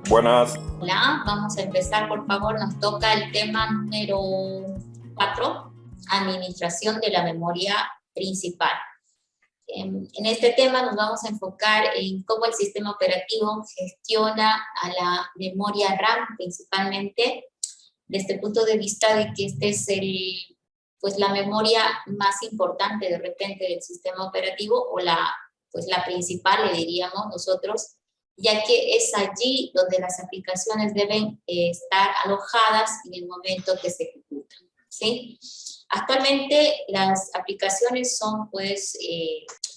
Buenas. Hola, vamos a empezar, por favor. Nos toca el tema número 4, administración de la memoria principal. En este tema nos vamos a enfocar en cómo el sistema operativo gestiona a la memoria RAM principalmente, desde el punto de vista de que este es pues la memoria más importante de repente del sistema operativo, o pues la principal, le diríamos nosotros, ya que es allí donde las aplicaciones deben estar alojadas en el momento que se ejecutan, ¿sí? Actualmente las aplicaciones son pues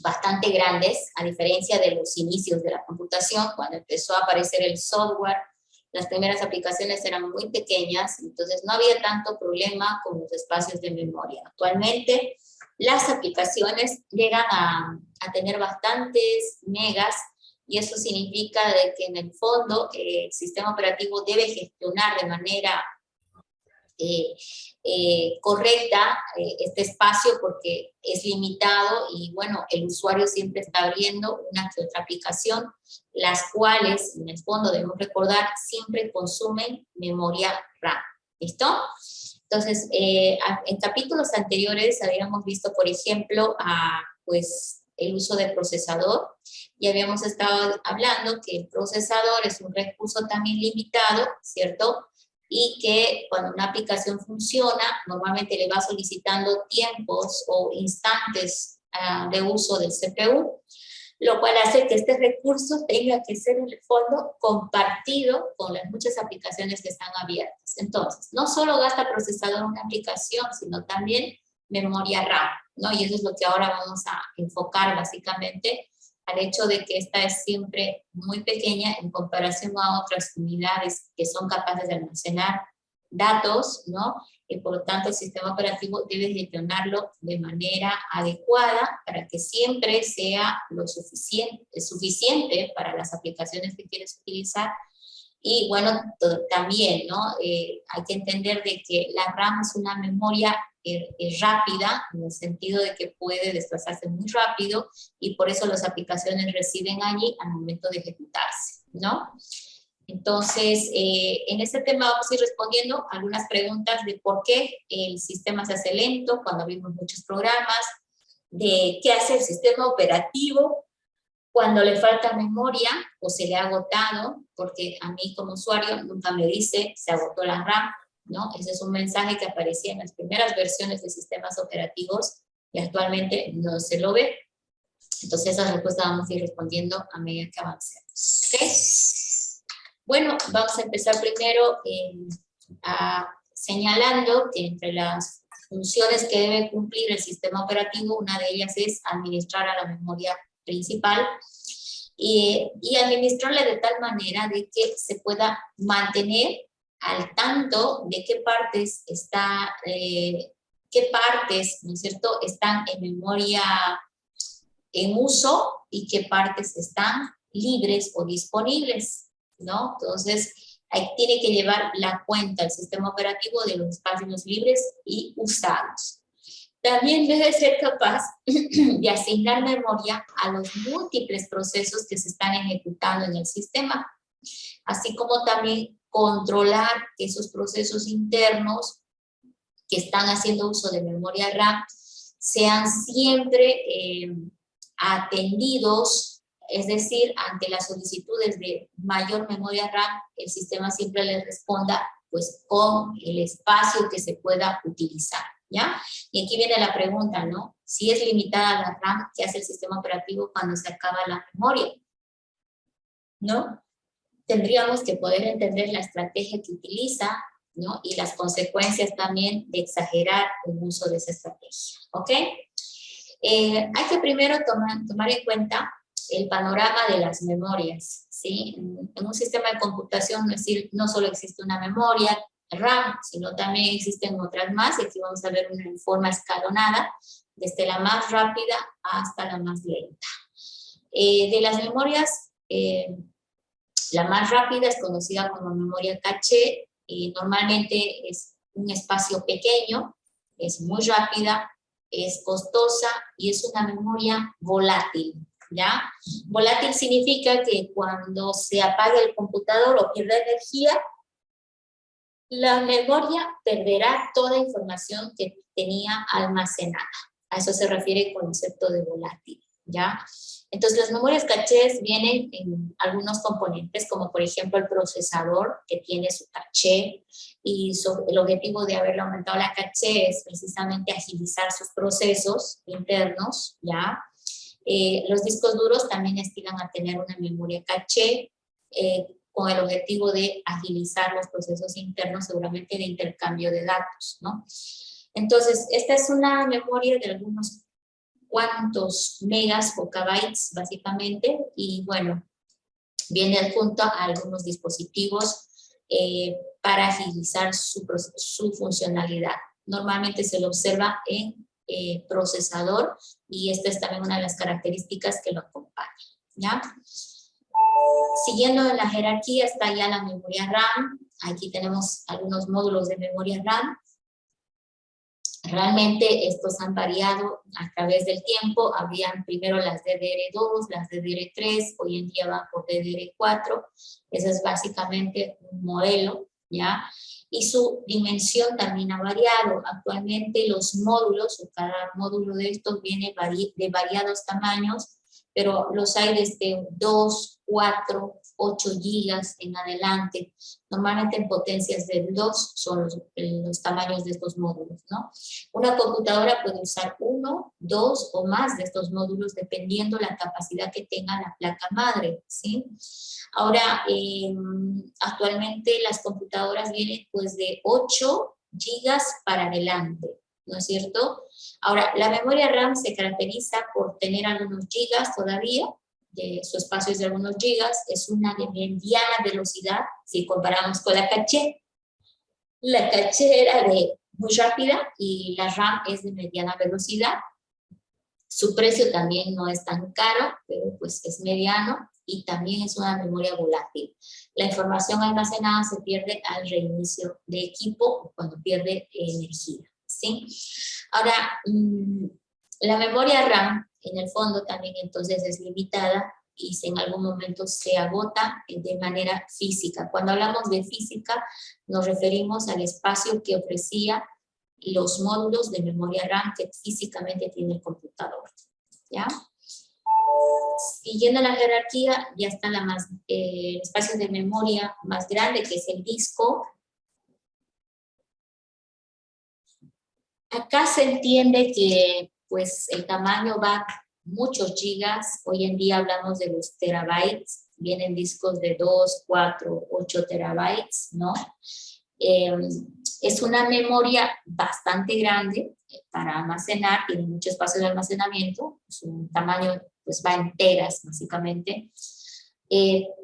bastante grandes, a diferencia de los inicios de la computación, cuando empezó a aparecer el software. Las primeras aplicaciones eran muy pequeñas, entonces no había tanto problema con los espacios de memoria. Actualmente las aplicaciones llegan a tener bastantes megas, y eso significa de que en el fondo el sistema operativo debe gestionar de manera correcta este espacio, porque es limitado y bueno, el usuario siempre está abriendo una que otra aplicación, las cuales en el fondo debemos recordar siempre consumen memoria RAM. ¿Listo? Entonces, en capítulos anteriores habíamos visto, por ejemplo, pues el uso del procesador, y habíamos estado hablando que el procesador es un recurso también limitado, ¿cierto? Y que cuando una aplicación funciona, normalmente le va solicitando tiempos o instantes de uso del CPU, lo cual hace que este recurso tenga que ser en el fondo compartido con las muchas aplicaciones que están abiertas. Entonces, no solo gasta procesador una aplicación, sino también memoria RAM, ¿no? Y eso es lo que ahora vamos a enfocar básicamente, al hecho de que esta es siempre muy pequeña en comparación a otras unidades que son capaces de almacenar datos, ¿no? Y por lo tanto el sistema operativo debe gestionarlo de manera adecuada para que siempre sea lo suficiente para las aplicaciones que quieres utilizar. Y bueno, también, ¿no? Hay que entender de que la RAM es una memoria rápida, en el sentido de que puede desplazarse muy rápido, y por eso las aplicaciones residen allí al momento de ejecutarse, ¿no? Entonces, en este tema vamos a ir respondiendo algunas preguntas de por qué el sistema se hace lento cuando abrimos muchos programas, de qué hace el sistema operativo cuando le falta memoria o se le ha agotado, porque a mí como usuario nunca me dice se agotó la RAM, ¿no? Ese es un mensaje que aparecía en las primeras versiones de sistemas operativos y actualmente no se lo ve. Entonces esas respuestas vamos a ir respondiendo a medida que avancemos. ¿Okay? Bueno, vamos a empezar primero señalando que entre las funciones que debe cumplir el sistema operativo, una de ellas es administrar a la memoria principal, y administrarla de tal manera de que se pueda mantener al tanto de qué partes ¿no es cierto?, están en memoria en uso y qué partes están libres o disponibles, ¿no? Entonces, tiene que llevar la cuenta el sistema operativo de los espacios libres y usados. También debe ser capaz de asignar memoria a los múltiples procesos que se están ejecutando en el sistema, así como también controlar que esos procesos internos que están haciendo uso de memoria RAM sean siempre atendidos, es decir, ante las solicitudes de mayor memoria RAM, el sistema siempre les responda pues con el espacio que se pueda utilizar, ¿ya? Y aquí viene la pregunta, ¿no? Si es limitada la RAM, ¿qué hace el sistema operativo cuando se acaba la memoria? ¿No? Tendríamos que poder entender la estrategia que utiliza, ¿no? Y las consecuencias también de exagerar el uso de esa estrategia, ¿ok? Hay que primero tomar en cuenta el panorama de las memorias, ¿sí? En un sistema de computación no solo existe una memoria RAM, sino también existen otras más, y aquí vamos a ver una forma escalonada, desde la más rápida hasta la más lenta. De las memorias, la más rápida es conocida como memoria caché, y normalmente es un espacio pequeño, es muy rápida, es costosa y es una memoria volátil, ¿ya? Volátil significa que cuando se apaga el computador o pierde energía, la memoria perderá toda información que tenía almacenada. A eso se refiere el concepto de volátil, ¿ya? Entonces, las memorias cachés vienen en algunos componentes, como por ejemplo el procesador, que tiene su caché, y el objetivo de haberle aumentado la caché es precisamente agilizar sus procesos internos, ¿ya? Los discos duros también aspiran a tener una memoria caché, con el objetivo de agilizar los procesos internos, seguramente de intercambio de datos, ¿no? Entonces, esta es una memoria de algunos cuantos megas o kbytes, básicamente, y bueno, viene adjunto a algunos dispositivos para agilizar su funcionalidad. Normalmente se lo observa en procesador, y esta es también una de las características que lo acompaña, ¿ya? Siguiendo en la jerarquía está ya la memoria RAM. Aquí tenemos algunos módulos de memoria RAM. Realmente estos han variado a través del tiempo. Habían primero las DDR2, las DDR3, hoy en día van por DDR4. Ese es básicamente un modelo, ¿ya? Y su dimensión también ha variado. Actualmente los módulos, o cada módulo de estos viene de variados tamaños, pero los hay desde 2, 4, 8 gigas en adelante. Normalmente en potencias de 2 son los tamaños de estos módulos, ¿no? Una computadora puede usar 1, 2 o más de estos módulos dependiendo la capacidad que tenga la placa madre, ¿sí? Ahora, actualmente las computadoras vienen pues de 8 gigas para adelante, ¿no es cierto? Ahora, la memoria RAM se caracteriza por tener algunos gigas todavía, su espacio es de algunos gigas, es una de mediana velocidad, si comparamos con la caché. La caché era muy rápida y la RAM es de mediana velocidad. Su precio también no es tan caro, pero pues es mediano, y también es una memoria volátil. La información almacenada se pierde al reinicio de equipo o cuando pierde energía, ¿sí? Ahora, la memoria RAM, en el fondo, también entonces es limitada y si en algún momento se agota de manera física. Cuando hablamos de física, nos referimos al espacio que ofrecía los módulos de memoria RAM que físicamente tiene el computador, ¿ya? Siguiendo la jerarquía, ya está el espacio de memoria más grande, que es el disco. Acá se entiende que pues el tamaño va muchos gigas. Hoy en día hablamos de los terabytes, vienen discos de 2, 4, 8 terabytes, ¿no? Es una memoria bastante grande para almacenar, tiene mucho espacio de almacenamiento, su tamaño pues va en teras básicamente,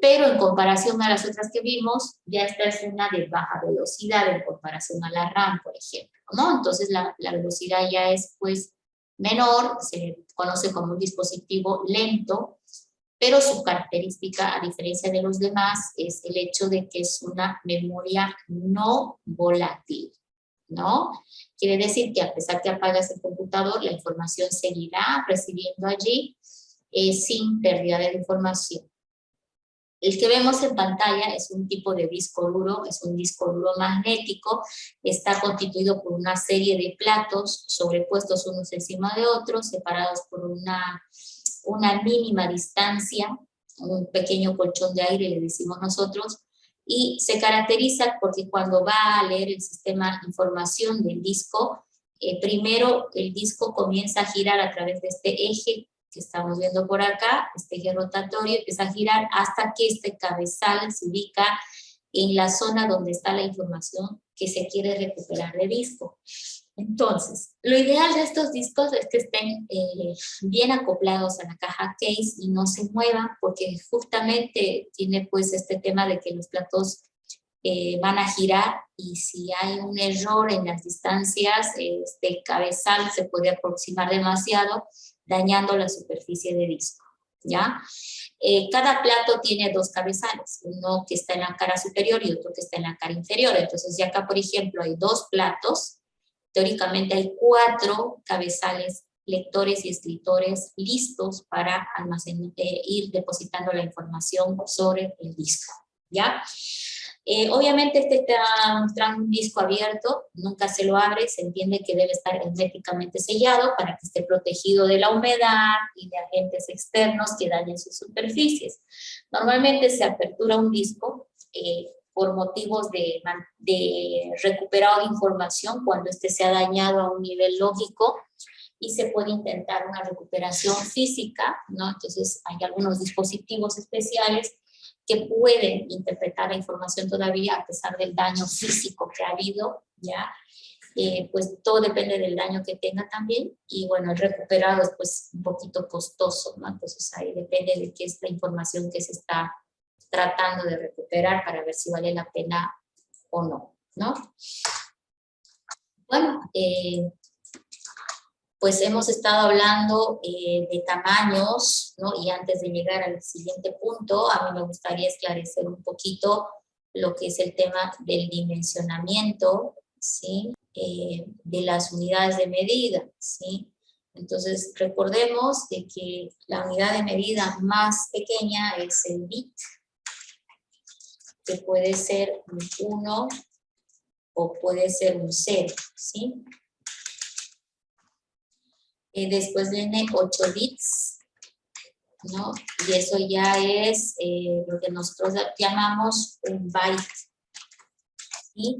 pero en comparación a las otras que vimos, ya esta es una de baja velocidad en comparación a la RAM, por ejemplo, ¿no? Entonces la velocidad ya es pues menor, se conoce como un dispositivo lento, pero su característica, a diferencia de los demás, es el hecho de que es una memoria no volátil, ¿no? Quiere decir que a pesar que apagas el computador, la información seguirá recibiendo allí sin pérdida de información. El que vemos en pantalla es un tipo de disco duro, es un disco duro magnético, está constituido por una serie de platos sobrepuestos unos encima de otros, separados por una mínima distancia, un pequeño colchón de aire le decimos nosotros, y se caracteriza porque cuando va a leer el sistema información del disco, primero el disco comienza a girar a través de este eje que estamos viendo por acá, este eje rotatorio, empieza a girar hasta que este cabezal se ubica en la zona donde está la información que se quiere recuperar de disco. Entonces, lo ideal de estos discos es que estén bien acoplados a la caja case y no se muevan, porque justamente tiene pues este tema de que los platos van a girar, y si hay un error en las distancias, este cabezal se puede aproximar demasiado, dañando la superficie de disco, ¿ya? Cada plato tiene dos cabezales, uno que está en la cara superior y otro que está en la cara inferior. Entonces, ya acá, por ejemplo, hay dos platos, teóricamente hay 4 cabezales lectores y escritores listos para ir depositando la información sobre el disco, ¿ya? Obviamente está mostrando un disco abierto, nunca se lo abre, se entiende que debe estar herméticamente sellado para que esté protegido de la humedad y de agentes externos que dañen sus superficies. Normalmente se apertura un disco por motivos de recuperado de información cuando este se ha dañado a un nivel lógico, y se puede intentar una recuperación física, ¿no? Entonces hay algunos dispositivos especiales que pueden interpretar la información todavía a pesar del daño físico que ha habido, ¿ya? Pues todo depende del daño que tenga también, y bueno, el recuperado es pues un poquito costoso, ¿no? Entonces ahí depende de qué es la información que se está tratando de recuperar para ver si vale la pena o no, ¿no? Bueno, pues hemos estado hablando de tamaños, ¿no? Y antes de llegar al siguiente punto, a mí me gustaría esclarecer un poquito lo que es el tema del dimensionamiento, ¿sí? De las unidades de medida, ¿sí? Entonces, recordemos de que la unidad de medida más pequeña es el bit, que puede ser un 1 o puede ser un 0, ¿sí? Después viene 8 bits, ¿no? Y eso ya es lo que nosotros llamamos un byte, ¿sí?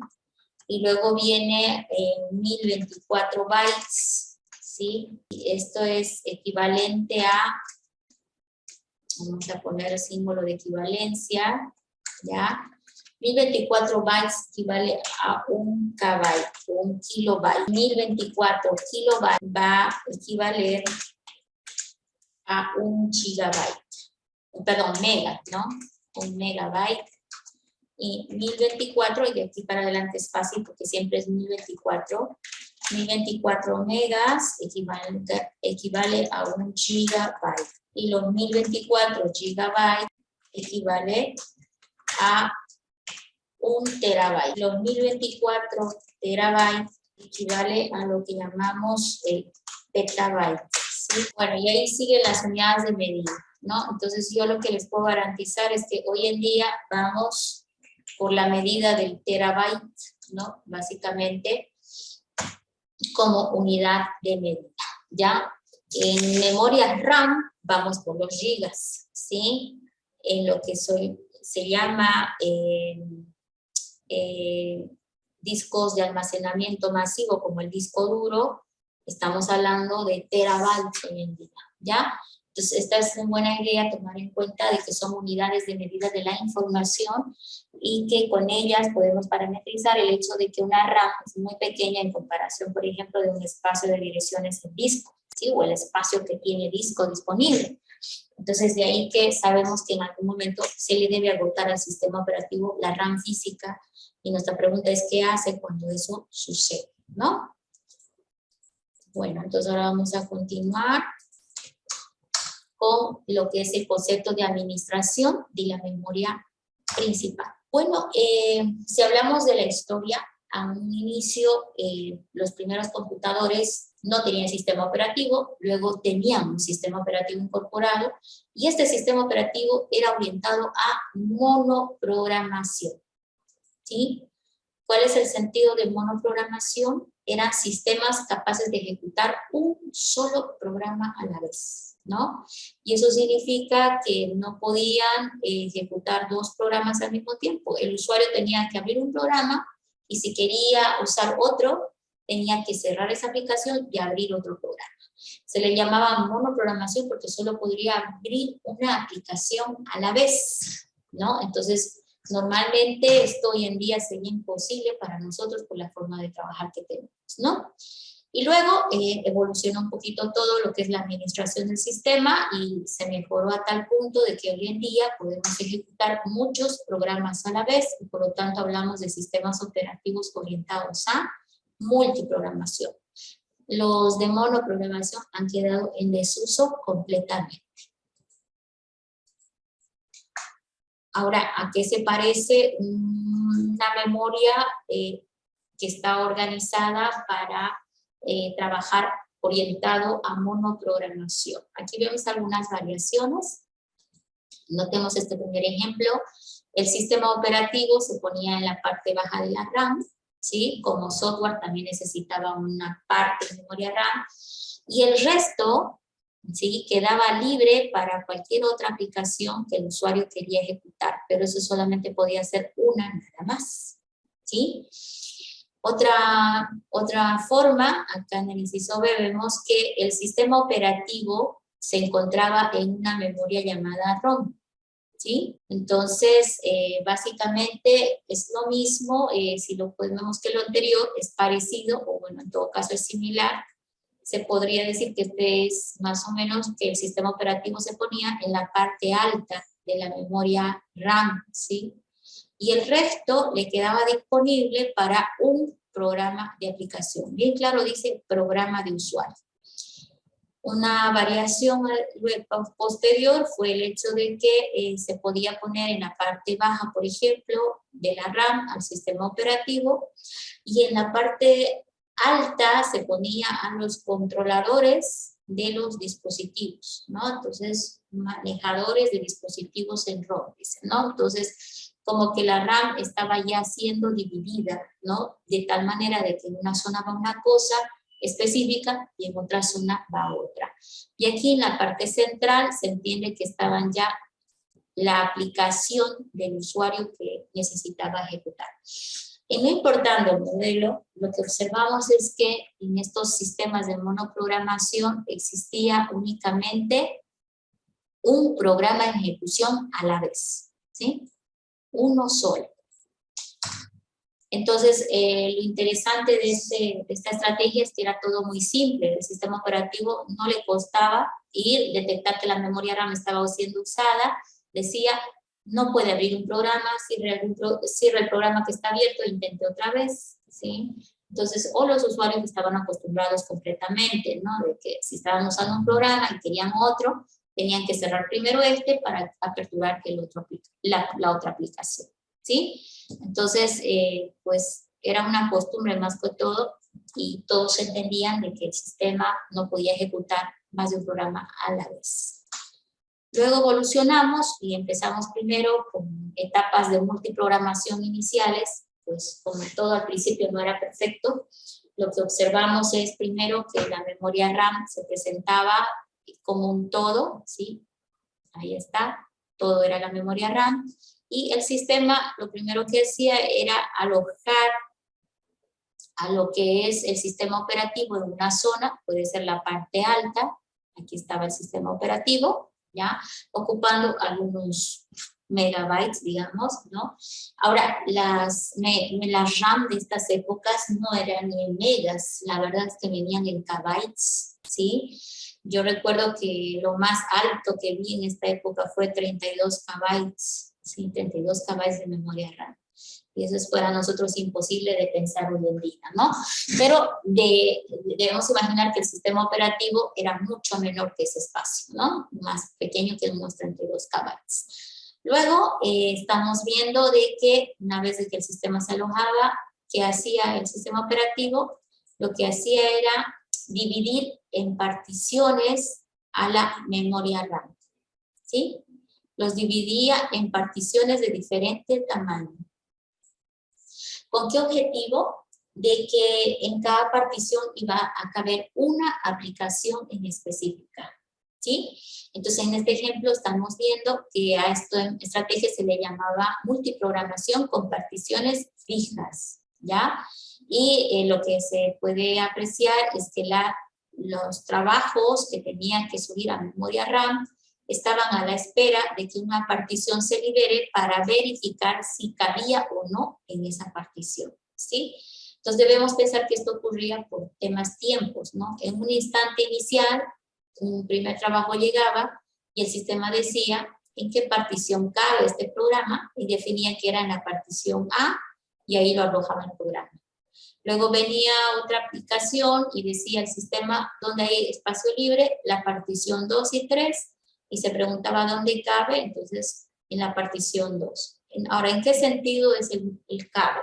Y luego viene 1024 bytes, ¿sí? Y esto es equivalente a, vamos a poner el símbolo de equivalencia, ¿ya? 1024 bytes equivale a un kbyte, o un kilobyte. 1024 kilobytes va a equivaler a un gigabyte, perdón, mega, ¿no? Un megabyte. Y 1024, y de aquí para adelante es fácil porque siempre es 1024. 1024 megas equivale a un gigabyte. Y los 1024 gigabytes equivale a un terabyte. Los 1024 terabytes equivale a lo que llamamos el petabyte, ¿sí? Bueno, y ahí siguen las unidades de medida, ¿no? Entonces yo lo que les puedo garantizar es que hoy en día vamos por la medida del terabyte, ¿no? Básicamente como unidad de medida, ¿ya? En memoria RAM vamos por los gigas, ¿sí? En lo que se llama discos de almacenamiento masivo como el disco duro, estamos hablando de terabytes hoy en día, ¿ya? Entonces esta es una buena idea tomar en cuenta de que son unidades de medida de la información y que con ellas podemos parametrizar el hecho de que una RAM es muy pequeña en comparación, por ejemplo, de un espacio de direcciones en disco, ¿sí? O el espacio que tiene disco disponible. Entonces, de ahí que sabemos que en algún momento se le debe agotar al sistema operativo la RAM física, y nuestra pregunta es, ¿qué hace cuando eso sucede? ¿No? Bueno, entonces ahora vamos a continuar con lo que es el concepto de administración de la memoria principal. Bueno, si hablamos de la historia, a un inicio los primeros computadores no tenían sistema operativo, luego tenían un sistema operativo incorporado, y este sistema operativo era orientado a monoprogramación, ¿sí? ¿Cuál es el sentido de monoprogramación? Eran sistemas capaces de ejecutar un solo programa a la vez, ¿no? Y eso significa que no podían ejecutar dos programas al mismo tiempo. El usuario tenía que abrir un programa, y si quería usar otro, tenía que cerrar esa aplicación y abrir otro programa. Se le llamaba monoprogramación porque solo podría abrir una aplicación a la vez, ¿no? Entonces, normalmente esto hoy en día sería imposible para nosotros por la forma de trabajar que tenemos, ¿no? Y luego evolucionó un poquito todo lo que es la administración del sistema, y se mejoró a tal punto de que hoy en día podemos ejecutar muchos programas a la vez, y por lo tanto hablamos de sistemas operativos orientados a multiprogramación. Los de monoprogramación han quedado en desuso completamente. Ahora, ¿a qué se parece una memoria que está organizada para trabajar orientado a monoprogramación. Aquí vemos algunas variaciones. Notemos este primer ejemplo. El sistema operativo se ponía en la parte baja de la RAM, ¿sí? Como software también necesitaba una parte de memoria RAM, y el resto, ¿sí?, quedaba libre para cualquier otra aplicación que el usuario quería ejecutar, pero eso solamente podía ser una nada más, ¿sí? Otra forma, acá en el inciso B, vemos que el sistema operativo se encontraba en una memoria llamada ROM, ¿sí? Entonces, básicamente es lo mismo, si lo vemos que lo anterior es parecido, o bueno, en todo caso es similar. Se podría decir que este es más o menos que el sistema operativo se ponía en la parte alta de la memoria RAM, ¿sí? Y el resto le quedaba disponible para un programa de aplicación. Bien claro dice programa de usuario. Una variación posterior fue el hecho de que se podía poner en la parte baja, por ejemplo, de la RAM al sistema operativo, y en la parte alta se ponía a los controladores de los dispositivos, ¿no? Entonces, manejadores de dispositivos en ROM, ¿no? Entonces, como que la RAM estaba ya siendo dividida, ¿no? De tal manera de que en una zona va una cosa específica y en otra zona va otra. Y aquí en la parte central se entiende que estaban ya la aplicación del usuario que necesitaba ejecutar. Y no importando el modelo, lo que observamos es que en estos sistemas de monoprogramación existía únicamente un programa de ejecución a la vez, ¿sí? Uno solo. Entonces, lo interesante de esta estrategia es que era todo muy simple. El sistema operativo no le costaba ir, detectar que la memoria RAM estaba siendo usada, decía, no puede abrir un programa, cierra el programa que está abierto e intente otra vez, ¿sí? Entonces, o los usuarios estaban acostumbrados completamente, ¿no? De que si estaban usando un programa y querían otro, tenían que cerrar primero este para aperturar el otro, la otra aplicación, ¿sí? Entonces, pues era una costumbre más que todo, y todos entendían de que el sistema no podía ejecutar más de un programa a la vez. Luego evolucionamos y empezamos primero con etapas de multiprogramación iniciales, pues como todo al principio no era perfecto. Lo que observamos es primero que la memoria RAM se presentaba como un todo, ¿sí? Ahí está, todo era la memoria RAM. Y el sistema lo primero que hacía era alojar a lo que es el sistema operativo en una zona, puede ser la parte alta, aquí estaba el sistema operativo, ¿ya? Ocupando algunos megabytes, digamos, ¿no? Ahora, las RAM de estas épocas no eran ni en megas, la verdad es que venían en kbytes, ¿sí? Yo recuerdo que lo más alto que vi en esta época fue 32 kbytes, ¿sí? 32 kbytes de memoria RAM. Y eso es para nosotros imposible de pensar hoy en día, ¿no? Pero debemos imaginar que el sistema operativo era mucho menor que ese espacio, ¿no? Más pequeño que unos 32 kbytes. Luego estamos viendo de que una vez de que el sistema se alojaba, ¿qué hacía el sistema operativo? Lo que hacía era dividir en particiones a la memoria RAM, ¿sí? Los dividía en particiones de diferente tamaño. ¿Con qué objetivo? De que en cada partición iba a caber una aplicación en específica, ¿sí? Entonces, en este ejemplo estamos viendo que a esta estrategia se le llamaba multiprogramación con particiones fijas, ¿ya? Y lo que se puede apreciar es que los trabajos que tenían que subir a memoria RAM estaban a la espera de que una partición se libere para verificar si cabía o no en esa partición, ¿sí? Entonces debemos pensar que esto ocurría por temas tiempos, ¿no? En un instante inicial, un primer trabajo llegaba y el sistema decía en qué partición cabe este programa y definía que era en la partición A y ahí lo arrojaba el programa. Luego venía otra aplicación y decía el sistema dónde hay espacio libre, la partición 2 y 3, y se preguntaba dónde cabe, entonces en la partición 2. Ahora, ¿en qué sentido es el cabe?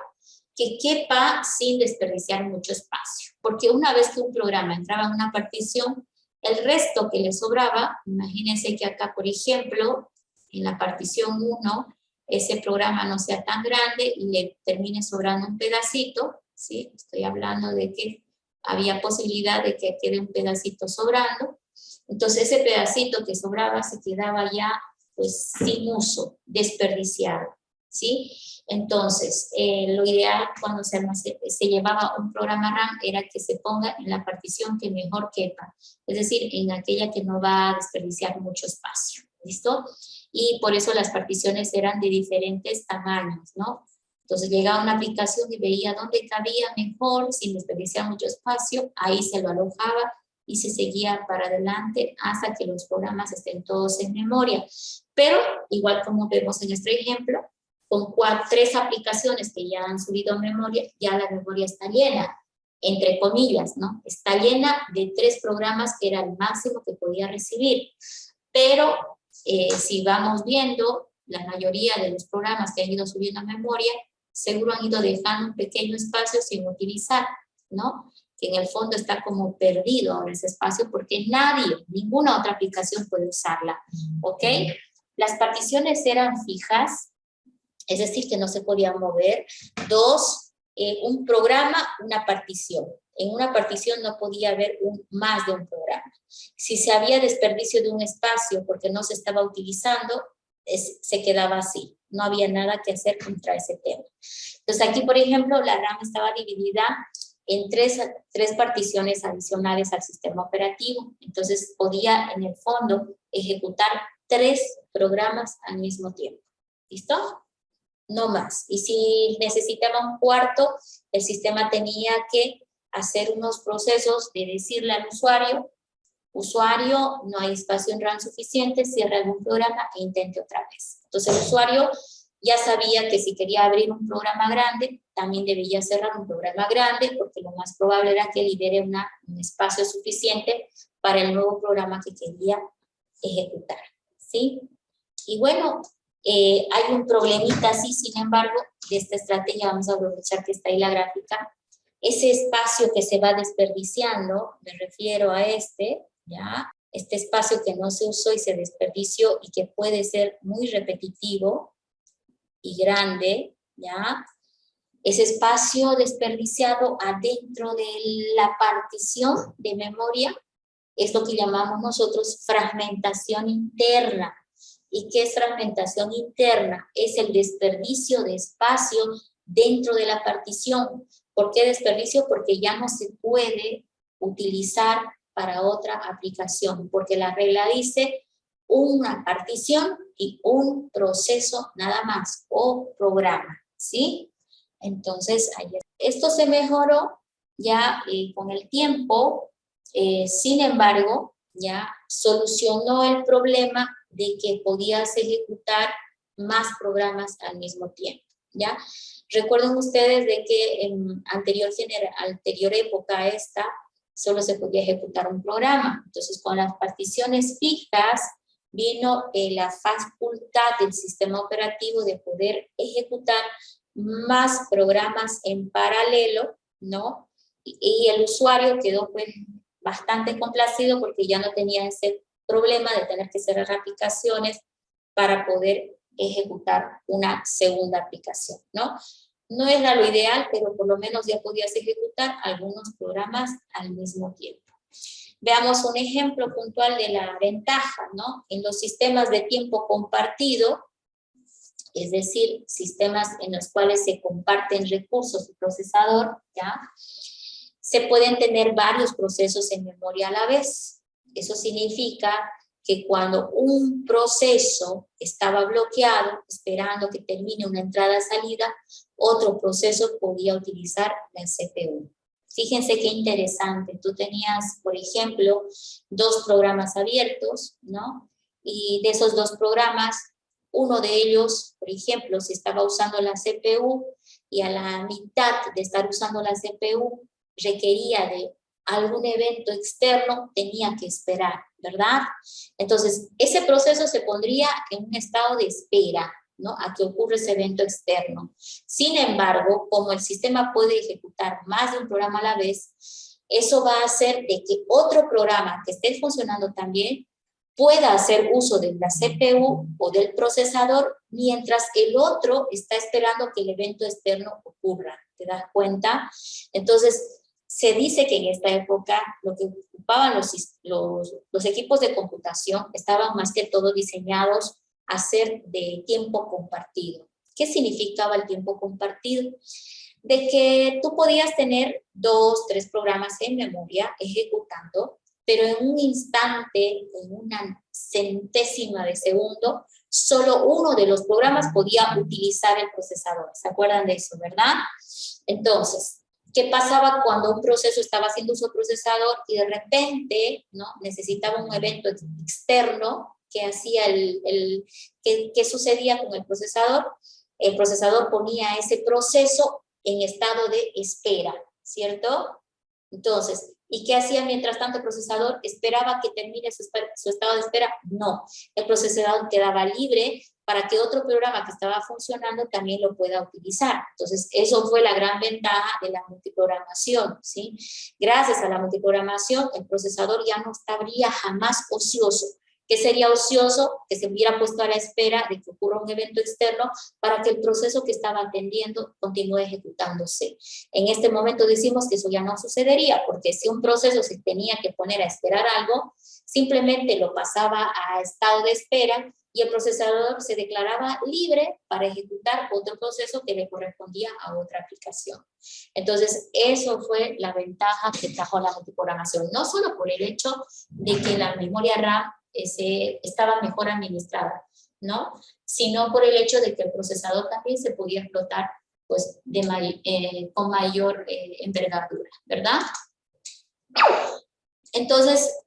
que quepa sin desperdiciar mucho espacio. Porque una vez que un programa entraba en una partición, el resto que le sobraba, imagínense que acá, por ejemplo, en la partición 1, ese programa no sea tan grande y le termine sobrando un pedacito, ¿sí? Estoy hablando de que había posibilidad de que quede un pedacito sobrando. Entonces ese pedacito que sobraba se quedaba ya pues sin uso, desperdiciado, ¿sí? Entonces, lo ideal cuando se llevaba un programa RAM era que se ponga en la partición que mejor quepa, es decir, en aquella que no va a desperdiciar mucho espacio, ¿listo? Y por eso las particiones eran de diferentes tamaños, ¿no? Entonces llegaba una aplicación y veía dónde cabía mejor, sin desperdiciar mucho espacio, ahí se lo alojaba y se seguía para adelante hasta que los programas estén todos en memoria. Pero, igual como vemos en este ejemplo, con 3 aplicaciones que ya han subido a memoria, ya la memoria está llena, entre comillas, ¿no? Está llena de 3 programas que era el máximo que podía recibir. Pero, si vamos viendo, la mayoría de los programas que han ido subiendo a memoria, seguro han ido dejando un pequeño espacio sin utilizar, ¿no? Que en el fondo está como perdido ahora ese espacio porque ninguna otra aplicación puede usarla, ¿ok? Las particiones eran fijas, es decir, que no se podían mover. 2, un programa, una partición. En una partición no podía haber más de un programa. Si se había desperdicio de un espacio porque no se estaba utilizando, se quedaba así. No había nada que hacer contra ese tema. Entonces aquí, por ejemplo, la RAM estaba dividida en tres particiones adicionales al sistema operativo. Entonces podía, en el fondo, ejecutar 3 programas al mismo tiempo. ¿Listo? No más. Y si necesitaba un cuarto, el sistema tenía que hacer unos procesos de decirle al usuario, no hay espacio en RAM suficiente, cierra algún programa e intente otra vez. Entonces el usuario ya sabía que si quería abrir un programa grande, también debía cerrar un programa grande, porque lo más probable era que libere un espacio suficiente para el nuevo programa que quería ejecutar, ¿sí? Y bueno, hay un problemita así, sin embargo, de esta estrategia. Vamos a aprovechar que está ahí la gráfica. Ese espacio que se va desperdiciando, me refiero a ¿ya? Este espacio que no se usó y se desperdició y que puede ser muy repetitivo y grande, ¿ya? Ese espacio desperdiciado adentro de la partición de memoria es lo que llamamos nosotros fragmentación interna. ¿Y qué es fragmentación interna? Es el desperdicio de espacio dentro de la partición. ¿Por qué desperdicio? Porque ya no se puede utilizar para otra aplicación, porque la regla dice una partición y un proceso nada más, o programa, ¿sí? Entonces, esto se mejoró ya con el tiempo, sin embargo, ya solucionó el problema de que podías ejecutar más programas al mismo tiempo, ¿ya? Recuerden ustedes de que en anterior época a esta, solo se podía ejecutar un programa. Entonces, con las particiones fijas, vino la facultad del sistema operativo de poder ejecutar más programas en paralelo, ¿no? Y el usuario quedó pues bastante complacido porque ya no tenía ese problema de tener que cerrar aplicaciones para poder ejecutar una segunda aplicación, ¿no? No era lo ideal, pero por lo menos ya podías ejecutar algunos programas al mismo tiempo. Veamos un ejemplo puntual de la ventaja, ¿no? En los sistemas de tiempo compartido, es decir, sistemas en los cuales se comparten recursos y procesador, ¿ya? Se pueden tener varios procesos en memoria a la vez. Eso significa que cuando un proceso estaba bloqueado, esperando que termine una entrada-salida, otro proceso podía utilizar la CPU. Fíjense qué interesante. Tú tenías, por ejemplo, 2 programas abiertos, ¿no? Y de esos 2 programas, uno de ellos, por ejemplo, si estaba usando la CPU y a la mitad de estar usando la CPU requería de algún evento externo, tenía que esperar, ¿verdad? Entonces, ese proceso se pondría en un estado de espera, ¿no? A que ocurra ese evento externo. Sin embargo, como el sistema puede ejecutar más de un programa a la vez, eso va a hacer de que otro programa que esté funcionando también pueda hacer uso de la CPU o del procesador, mientras el otro está esperando que el evento externo ocurra. ¿Te das cuenta? Entonces, se dice que en esta época lo que ocupaban los equipos de computación estaban más que todo diseñados a ser de tiempo compartido. ¿Qué significaba el tiempo compartido? De que tú podías tener 2, 3 programas en memoria ejecutando, pero en un instante, en una centésima de segundo, solo uno de los programas podía utilizar el procesador. ¿Se acuerdan de eso, verdad? Entonces, ¿qué pasaba cuando un proceso estaba haciendo uso del procesador y de repente, ¿no?, necesitaba un evento externo que hacía ¿qué sucedía con el procesador? El procesador ponía ese proceso en estado de espera, ¿cierto? Entonces, ¿y qué hacía mientras tanto el procesador? ¿Esperaba que termine su estado de espera? No, el procesador quedaba libre para que otro programa que estaba funcionando también lo pueda utilizar. Entonces, eso fue la gran ventaja de la multiprogramación, ¿sí? Gracias a la multiprogramación, el procesador ya no estaría jamás ocioso. ¿Qué sería ocioso? Que se hubiera puesto a la espera de que ocurra un evento externo para que el proceso que estaba atendiendo continúe ejecutándose. En este momento decimos que eso ya no sucedería, porque si un proceso se tenía que poner a esperar algo, simplemente lo pasaba a estado de espera y el procesador se declaraba libre para ejecutar otro proceso que le correspondía a otra aplicación. Entonces, eso fue la ventaja que trajo la multiprogramación, no solo por el hecho de que la memoria RAM estaba mejor administrada, ¿no?, sino por el hecho de que el procesador también se podía explotar pues, con mayor envergadura, ¿verdad? Entonces,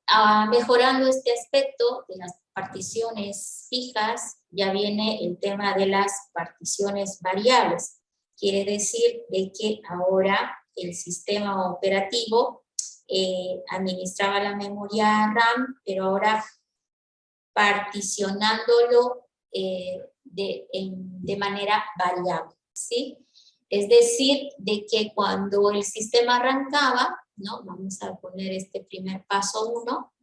mejorando este aspecto de las particiones fijas, ya viene el tema de las particiones variables. Quiere decir de que ahora el sistema operativo administraba la memoria RAM, pero ahora particionándolo de manera variable, ¿sí? Es decir, de que cuando el sistema arrancaba, ¿no?, vamos a poner este primer paso 1,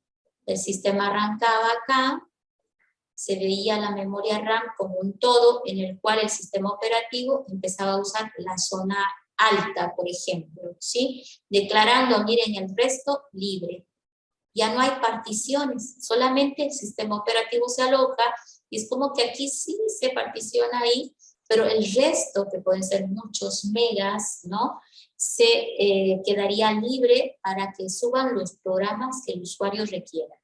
el sistema arrancaba acá, se veía la memoria RAM como un todo en el cual el sistema operativo empezaba a usar la zona alta, por ejemplo, ¿sí? Declarando, miren, el resto libre. Ya no hay particiones, solamente el sistema operativo se aloja y es como que aquí sí se particiona ahí, pero el resto, que pueden ser muchos megas, ¿no?, se quedaría libre para que suban los programas que el usuario requiera.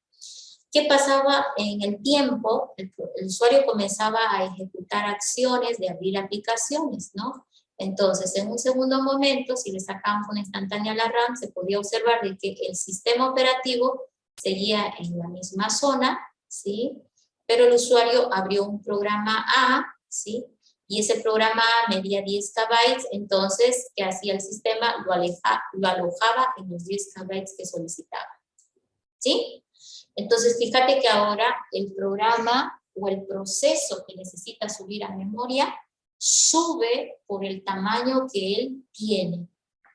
¿Qué pasaba en el tiempo? El usuario comenzaba a ejecutar acciones de abrir aplicaciones, ¿no? Entonces, en un segundo momento, si le sacamos una instantánea a la RAM, se podía observar de que el sistema operativo seguía en la misma zona, ¿sí? Pero el usuario abrió un programa A, ¿sí? Y ese programa A medía 10 KB, entonces, ¿qué hacía el sistema? Lo alojaba en los 10 KB que solicitaba, ¿sí? Entonces, fíjate que ahora el programa o el proceso que necesita subir a memoria sube por el tamaño que él tiene,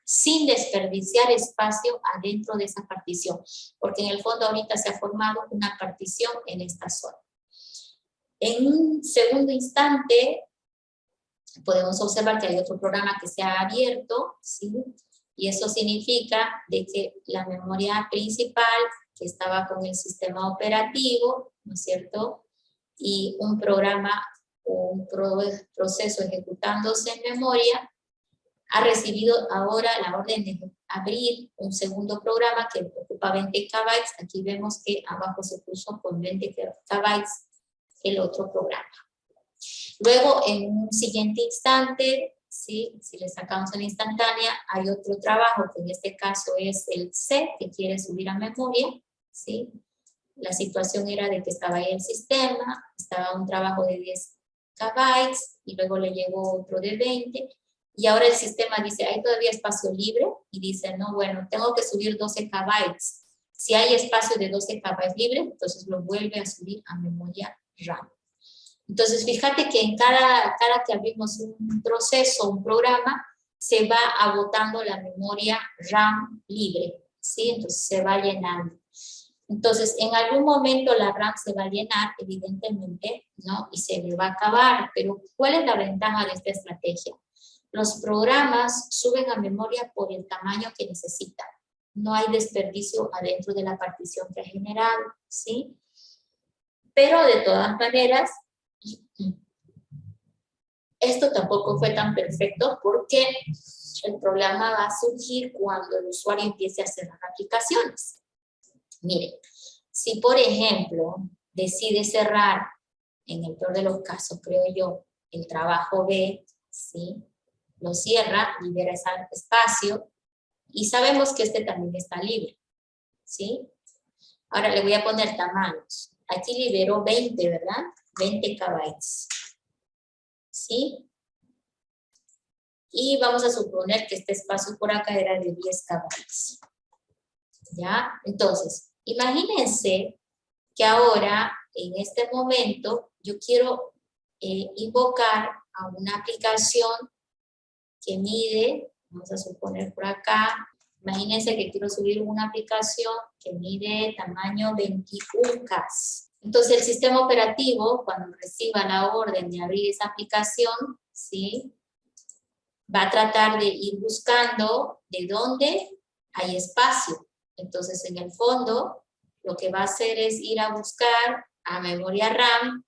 sin desperdiciar espacio adentro de esa partición, porque en el fondo ahorita se ha formado una partición en esta zona. En un segundo instante, podemos observar que hay otro programa que se ha abierto, ¿sí? Y eso significa de que la memoria principal, que estaba con el sistema operativo, ¿no es cierto?, y un programa o un proceso ejecutándose en memoria, ha recibido ahora la orden de abrir un segundo programa que ocupa 20 KB. Aquí vemos que abajo se puso con 20 KB el otro programa. Luego, en un siguiente instante, ¿sí?, si le sacamos una instantánea, hay otro trabajo, que en este caso es el C, que quiere subir a memoria, ¿sí? La situación era de que estaba ahí el sistema, estaba un trabajo de 10 KB, y luego le llegó otro de 20, y ahora el sistema dice, ¿hay todavía espacio libre? Y dice, no, bueno, tengo que subir 12 KB. Si hay espacio de 12 KB libre, entonces lo vuelve a subir a memoria RAM. Entonces, fíjate que en cada que abrimos un proceso, un programa, se va agotando la memoria RAM libre, ¿sí? Entonces, se va llenando. Entonces, en algún momento la RAM se va a llenar, evidentemente, ¿no? Y se le va a acabar, pero ¿cuál es la ventaja de esta estrategia? Los programas suben a memoria por el tamaño que necesitan. No hay desperdicio adentro de la partición que ha generado, ¿sí? Pero de todas maneras, esto tampoco fue tan perfecto porque el problema va a surgir cuando el usuario empiece a cerrar aplicaciones. Miren, si por ejemplo decide cerrar, en el peor de los casos creo yo, el trabajo B, ¿sí? Lo cierra, libera ese espacio y sabemos que este también está libre, ¿sí? Ahora le voy a poner tamaños. Aquí liberó 20, ¿verdad? 20 KB, ¿sí? Y vamos a suponer que este espacio por acá era de 10 KB, ¿ya? Entonces, imagínense que ahora, en este momento, yo quiero invocar a una aplicación que mide, vamos a suponer por acá, imagínense que quiero subir una aplicación que mide tamaño 21K. Entonces el sistema operativo, cuando reciba la orden de abrir esa aplicación, ¿sí? Va a tratar de ir buscando de dónde hay espacio. Entonces en el fondo, lo que va a hacer es ir a buscar a memoria RAM,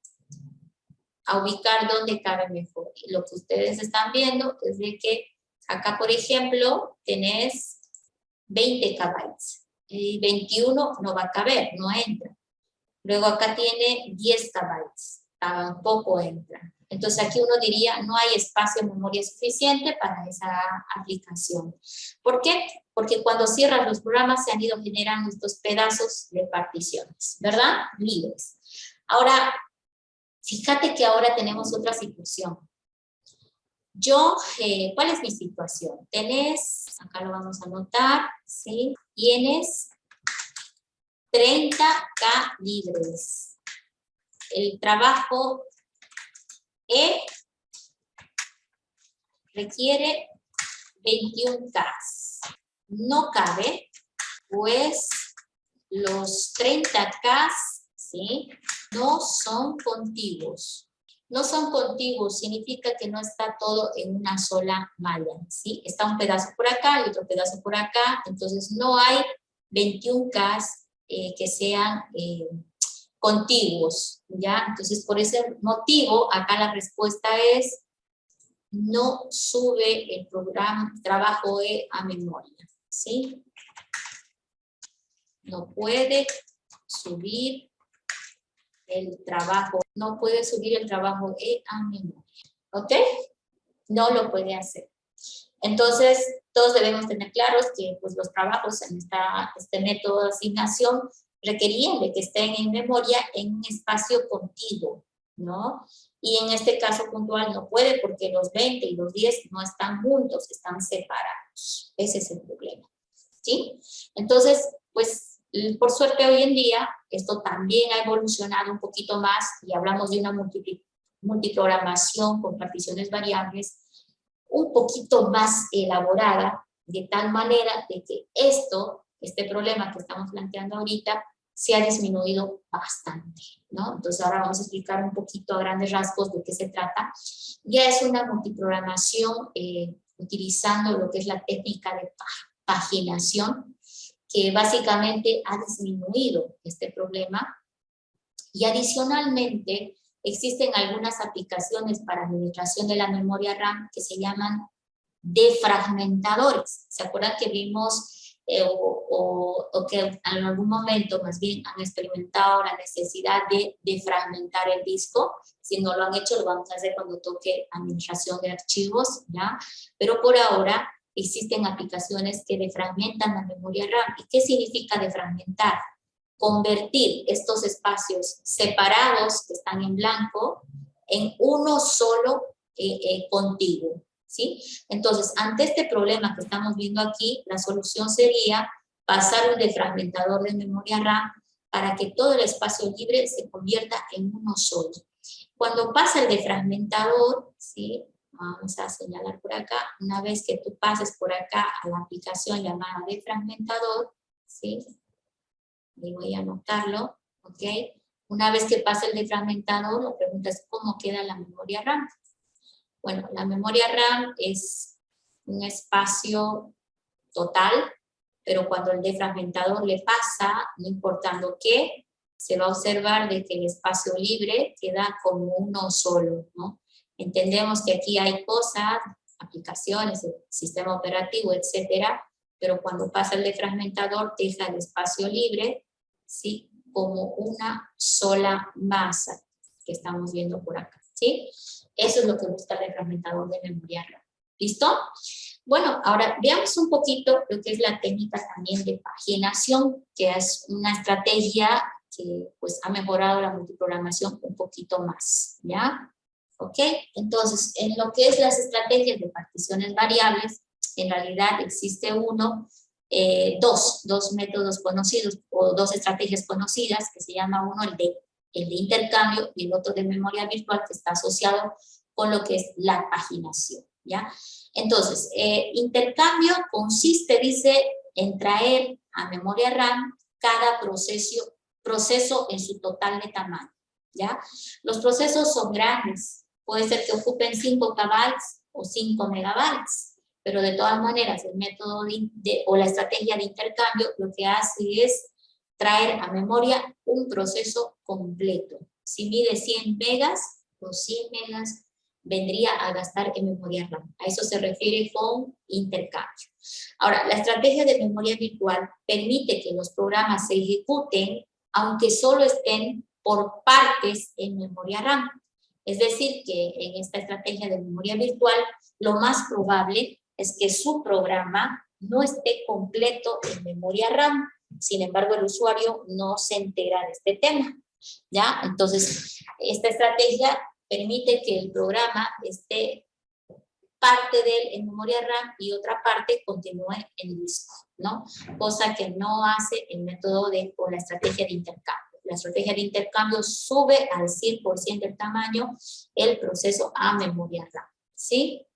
a ubicar dónde cabe mejor. Y lo que ustedes están viendo es de que acá, por ejemplo, tenés 20 KB. Y 21 no va a caber, no entra. Luego acá tiene 10 KB, tampoco entra. Entonces aquí uno diría, no hay espacio en memoria suficiente para esa aplicación. ¿Por qué? Porque cuando cierras los programas se han ido generando estos pedazos de particiones, ¿verdad? Libres. Ahora, fíjate que ahora tenemos otra situación. Yo, ¿cuál es mi situación? Tenés, acá lo vamos a anotar, ¿sí? Tienes 30K libres. El trabajo E requiere 21K. No cabe, pues los 30K, ¿sí? No son contiguos. No son contiguos, significa que no está todo en una sola malla, ¿sí? Está un pedazo por acá y otro pedazo por acá, entonces no hay 21K que sean contiguos, ¿ya? Entonces, por ese motivo, acá la respuesta es no sube el programa trabajo E a memoria, ¿sí? No puede subir el trabajo, no puede subir el trabajo E a memoria, ¿ok? No lo puede hacer. Entonces, todos debemos tener claros que pues, los trabajos en este método de asignación requerían de que estén en memoria en un espacio contiguo, ¿no? Y en este caso puntual no puede porque los 20 y los 10 no están juntos, están separados. Ese es el problema, ¿sí? Entonces, pues, por suerte hoy en día, esto también ha evolucionado un poquito más y hablamos de una multiprogramación con particiones variables un poquito más elaborada, de tal manera de que este problema que estamos planteando ahorita, se ha disminuido bastante, ¿no? Entonces ahora vamos a explicar un poquito a grandes rasgos de qué se trata. Ya es una multiprogramación utilizando lo que es la técnica de paginación, que básicamente ha disminuido este problema. Y adicionalmente, existen algunas aplicaciones para administración de la memoria RAM que se llaman defragmentadores. ¿Se acuerdan que vimos o que en algún momento más bien han experimentado la necesidad de defragmentar el disco? Si no lo han hecho, lo vamos a hacer cuando toque administración de archivos, ¿ya? Pero por ahora existen aplicaciones que defragmentan la memoria RAM. ¿Y qué significa defragmentar? Convertir estos espacios separados que están en blanco en uno solo contiguo, ¿sí? Entonces, ante este problema que estamos viendo aquí, la solución sería pasar un defragmentador de memoria RAM para que todo el espacio libre se convierta en uno solo. Cuando pasa el defragmentador, ¿sí? Vamos a señalar por acá, una vez que tú pases por acá a la aplicación llamada defragmentador, ¿sí? Y voy a anotarlo, ¿ok? Una vez que pase el defragmentador, lo preguntas cómo queda la memoria RAM. Bueno, la memoria RAM es un espacio total, pero cuando el defragmentador le pasa, no importando qué, se va a observar de que el espacio libre queda como uno solo, ¿no? Entendemos que aquí hay cosas, aplicaciones, el sistema operativo, etcétera, pero cuando pasa el defragmentador deja el espacio libre, ¿sí? Como una sola masa que estamos viendo por acá, ¿sí? Eso es lo que busca el defragmentador de memoria RAM. ¿Listo? Bueno, ahora veamos un poquito lo que es la técnica también de paginación, que es una estrategia que pues ha mejorado la multiprogramación un poquito más, ¿ya? ¿Ok? Entonces, en lo que es las estrategias de particiones variables, en realidad existe dos métodos conocidos o dos estrategias conocidas, que se llama uno el de intercambio y el otro de memoria virtual, que está asociado con lo que es la paginación, ¿ya? Entonces, intercambio consiste, dice, en traer a memoria RAM cada proceso en su total de tamaño, ¿ya? Los procesos son grandes, puede ser que ocupen 5 KB o 5 megabytes, pero de todas maneras el método o la estrategia de intercambio lo que hace es traer a memoria un proceso completo. Si mide 100 megas, los 100 megas vendría a gastar en memoria RAM. A eso se refiere con intercambio. Ahora, la estrategia de memoria virtual permite que los programas se ejecuten aunque solo estén por partes en memoria RAM. Es decir, que en esta estrategia de memoria virtual, lo más probable es que su programa no esté completo en memoria RAM. Sin embargo, el usuario no se entera de este tema, ¿ya? Entonces, esta estrategia permite que el programa esté parte de él en memoria RAM y otra parte continúe en disco, ¿no? Cosa que no hace el método o la estrategia de intercambio. La estrategia de intercambio sube al 100% el tamaño el proceso a memoria RAM, ¿sí?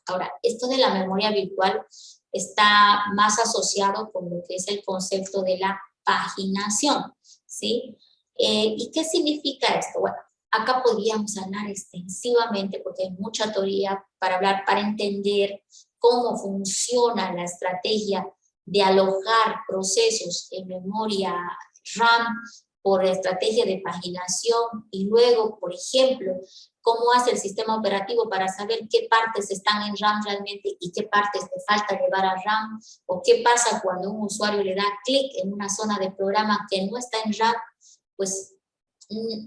Ahora, esto de la memoria virtual está más asociado con lo que es el concepto de la paginación, ¿sí? ¿Y qué significa esto? Bueno, acá podríamos hablar extensivamente porque hay mucha teoría para hablar, para entender cómo funciona la estrategia de alojar procesos en memoria RAM por estrategia de paginación y luego, por ejemplo, cómo hace el sistema operativo para saber qué partes están en RAM realmente y qué partes le falta llevar a RAM, o qué pasa cuando un usuario le da clic en una zona de programa que no está en RAM, pues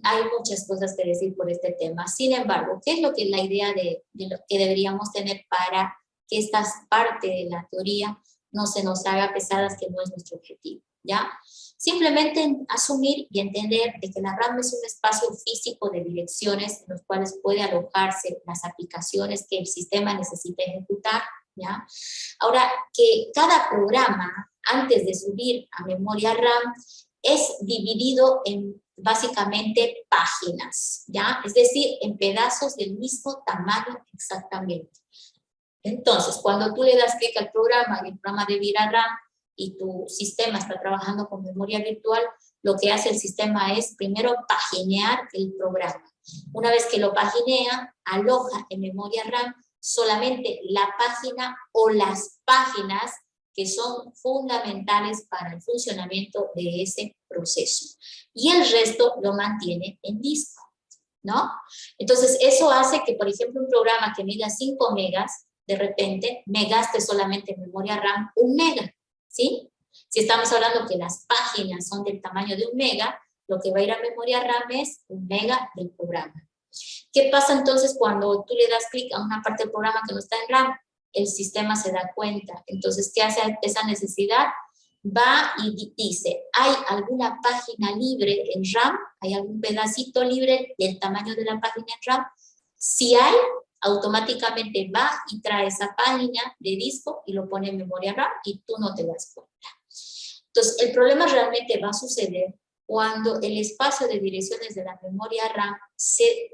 hay muchas cosas que decir por este tema. Sin embargo, ¿qué es lo que es la idea de lo que deberíamos tener para que esta parte de la teoría no se nos haga pesadas, que no es nuestro objetivo, ¿ya? Simplemente asumir y entender de que la RAM es un espacio físico de direcciones en los cuales puede alojarse las aplicaciones que el sistema necesita ejecutar, ¿ya? Ahora, que cada programa, antes de subir a memoria RAM, es dividido en básicamente páginas, ¿ya? Es decir, en pedazos del mismo tamaño exactamente. Entonces, cuando tú le das clic al programa y el programa debe ir a RAM y tu sistema está trabajando con memoria virtual, lo que hace el sistema es primero paginear el programa. Una vez que lo paginea, aloja en memoria RAM solamente la página o las páginas que son fundamentales para el funcionamiento de ese proceso. Y el resto lo mantiene en disco, ¿no? Entonces, eso hace que, por ejemplo, un programa que mida 5 megas, de repente me gaste solamente en memoria RAM 1 mega, ¿sí? Si estamos hablando que las páginas son del tamaño de 1 mega, lo que va a ir a memoria RAM es 1 mega del programa. ¿Qué pasa entonces cuando tú le das clic a una parte del programa que no está en RAM? El sistema se da cuenta. Entonces, ¿qué hace esa necesidad? Va y dice, ¿hay alguna página libre en RAM? ¿Hay algún pedacito libre del tamaño de la página en RAM? Si hay, automáticamente va y trae esa página de disco y lo pone en memoria RAM y tú no te das cuenta. Entonces, el problema realmente va a suceder cuando el espacio de direcciones de la memoria RAM se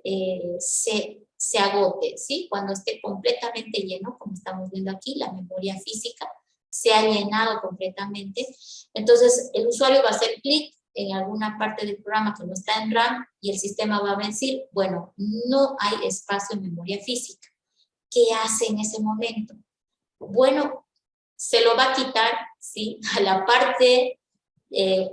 agote, ¿sí? Cuando esté completamente lleno, como estamos viendo aquí, la memoria física se ha llenado completamente. Entonces, el usuario va a hacer clic en alguna parte del programa que no está en RAM y el sistema va a decir, bueno, no hay espacio en memoria física. ¿Qué hace en ese momento? Bueno, se lo va a quitar, ¿sí? A la parte,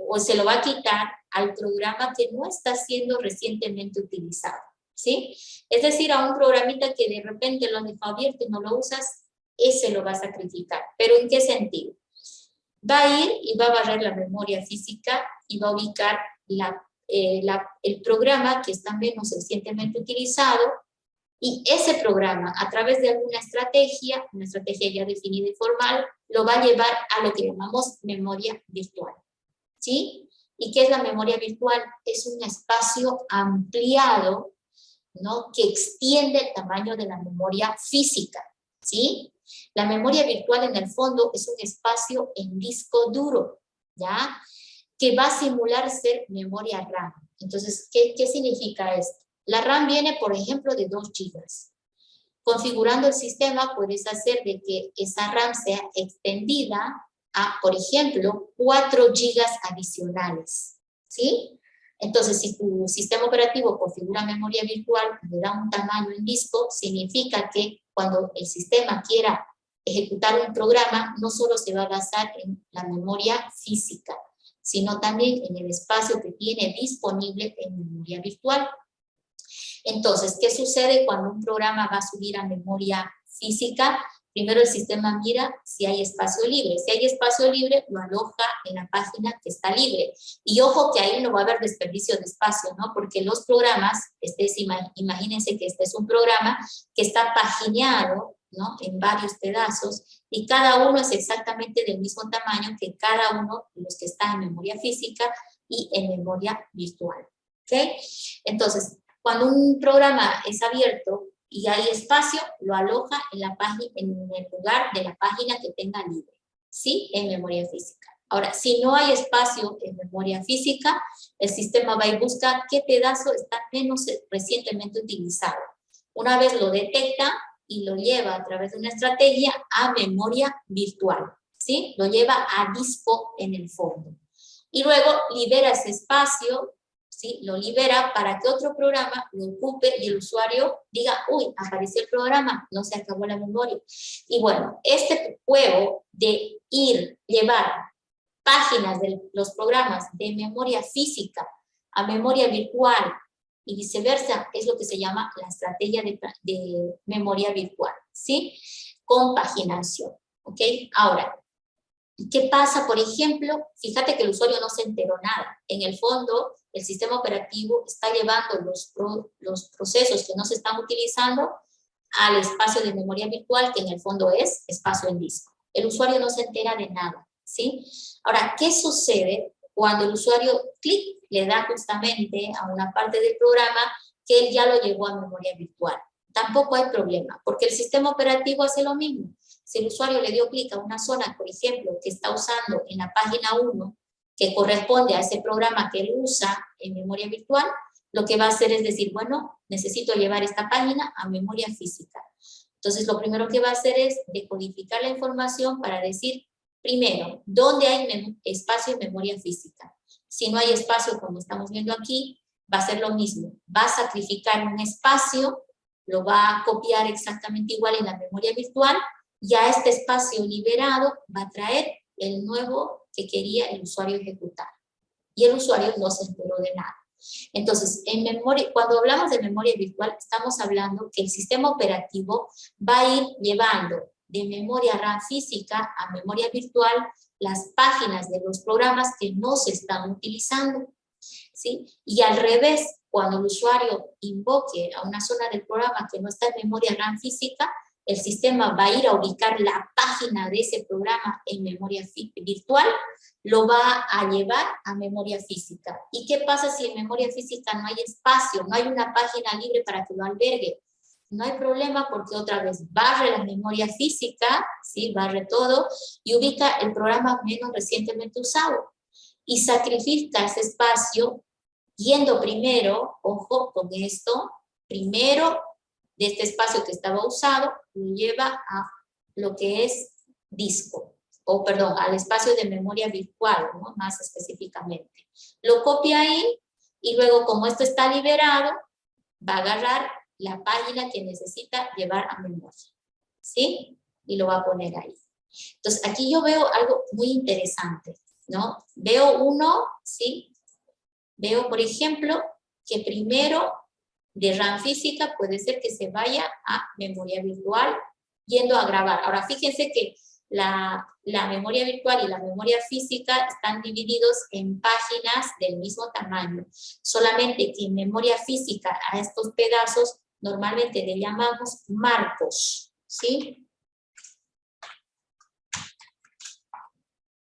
o se lo va a quitar al programa que no está siendo recientemente utilizado, ¿sí? Es decir, a un programita que de repente lo deja abierto y no lo usas, ese lo va a sacrificar. ¿Pero en qué sentido? Va a ir y va a barrer la memoria física y va a ubicar el programa que está menos recientemente utilizado, y ese programa, a través de alguna estrategia, una estrategia ya definida y formal, lo va a llevar a lo que llamamos memoria virtual, ¿sí? ¿Y qué es la memoria virtual? Es un espacio ampliado, ¿no?, que extiende el tamaño de la memoria física, ¿sí? La memoria virtual, en el fondo, es un espacio en disco duro, ¿ya?, que va a simular ser memoria RAM. Entonces, ¿qué significa esto? La RAM viene, por ejemplo, de 2 GB. Configurando el sistema, puedes hacer de que esa RAM sea extendida a, por ejemplo, 4 GB adicionales, ¿sí? Entonces, si tu sistema operativo configura memoria virtual y le da un tamaño en disco, significa que cuando el sistema quiera ejecutar un programa, no solo se va a basar en la memoria física, sino también en el espacio que tiene disponible en memoria virtual. Entonces, ¿qué sucede cuando un programa va a subir a memoria física? Primero el sistema mira si hay espacio libre. Si hay espacio libre, lo aloja en la página que está libre. Y ojo que ahí no va a haber desperdicio de espacio, ¿no? Porque los programas, imagínense que este es un programa que está pagineado, ¿no?, en varios pedazos, y cada uno es exactamente del mismo tamaño que cada uno de los que está en memoria física y en memoria virtual, ¿ok? Entonces, cuando un programa es abierto y hay espacio, lo aloja en el lugar de la página que tenga libre, ¿sí?, en memoria física. Ahora, si no hay espacio en memoria física, el sistema va y busca qué pedazo está menos recientemente utilizado. Una vez lo detecta y lo lleva a través de una estrategia a memoria virtual, ¿sí? Lo lleva a disco en el fondo. Y luego libera ese espacio, ¿sí? Lo libera para que otro programa lo ocupe y el usuario diga, uy, apareció el programa, no se acabó la memoria. Y bueno, este juego de llevar páginas de los programas de memoria física a memoria virtual y viceversa, es lo que se llama la estrategia de memoria virtual, ¿sí? Compaginación, ¿ok? Ahora, ¿qué pasa, por ejemplo? Fíjate que el usuario no se enteró nada. En el fondo, el sistema operativo está llevando los procesos que no se están utilizando al espacio de memoria virtual, que en el fondo es espacio en disco. El usuario no se entera de nada, ¿sí? Ahora, ¿qué sucede cuando el usuario le da justamente a una parte del programa que él ya lo llevó a memoria virtual? Tampoco hay problema, porque el sistema operativo hace lo mismo. Si el usuario le dio clic a una zona, por ejemplo, que está usando en la página 1, que corresponde a ese programa que él usa en memoria virtual, lo que va a hacer es decir, bueno, necesito llevar esta página a memoria física. Entonces, lo primero que va a hacer es decodificar la información para decir, primero, ¿dónde hay espacio en memoria física? Si no hay espacio, como estamos viendo aquí, va a ser lo mismo. Va a sacrificar un espacio, lo va a copiar exactamente igual en la memoria virtual, y a este espacio liberado va a traer el nuevo que quería el usuario ejecutar. Y el usuario no se enteró de nada. Entonces, cuando hablamos de memoria virtual, estamos hablando que el sistema operativo va a ir llevando de memoria RAM física a memoria virtual las páginas de los programas que no se están utilizando, ¿sí? Y al revés, cuando el usuario invoque a una zona del programa que no está en memoria RAM física, el sistema va a ir a ubicar la página de ese programa en memoria virtual, lo va a llevar a memoria física. ¿Y qué pasa si en memoria física no hay espacio, no hay una página libre para que lo albergue? No hay problema, porque otra vez barre la memoria física, ¿sí?, barre todo y ubica el programa menos recientemente usado. y sacrificas espacio yendo primero, ojo con esto, primero de este espacio que estaba usado, lo lleva a lo que es disco, o perdón, al espacio de memoria virtual, ¿no? Más específicamente. Lo copia ahí, y luego como esto está liberado, va a agarrar la página que necesita llevar a memoria, ¿sí? Y lo va a poner ahí. Entonces, aquí yo veo algo muy interesante, ¿no? Veo uno, ¿sí? Veo, por ejemplo, que primero de RAM física puede ser que se vaya a memoria virtual yendo a grabar. Ahora, fíjense que la memoria virtual y la memoria física están divididos en páginas del mismo tamaño. Solamente que en memoria física a estos pedazos normalmente le llamamos marcos, ¿sí?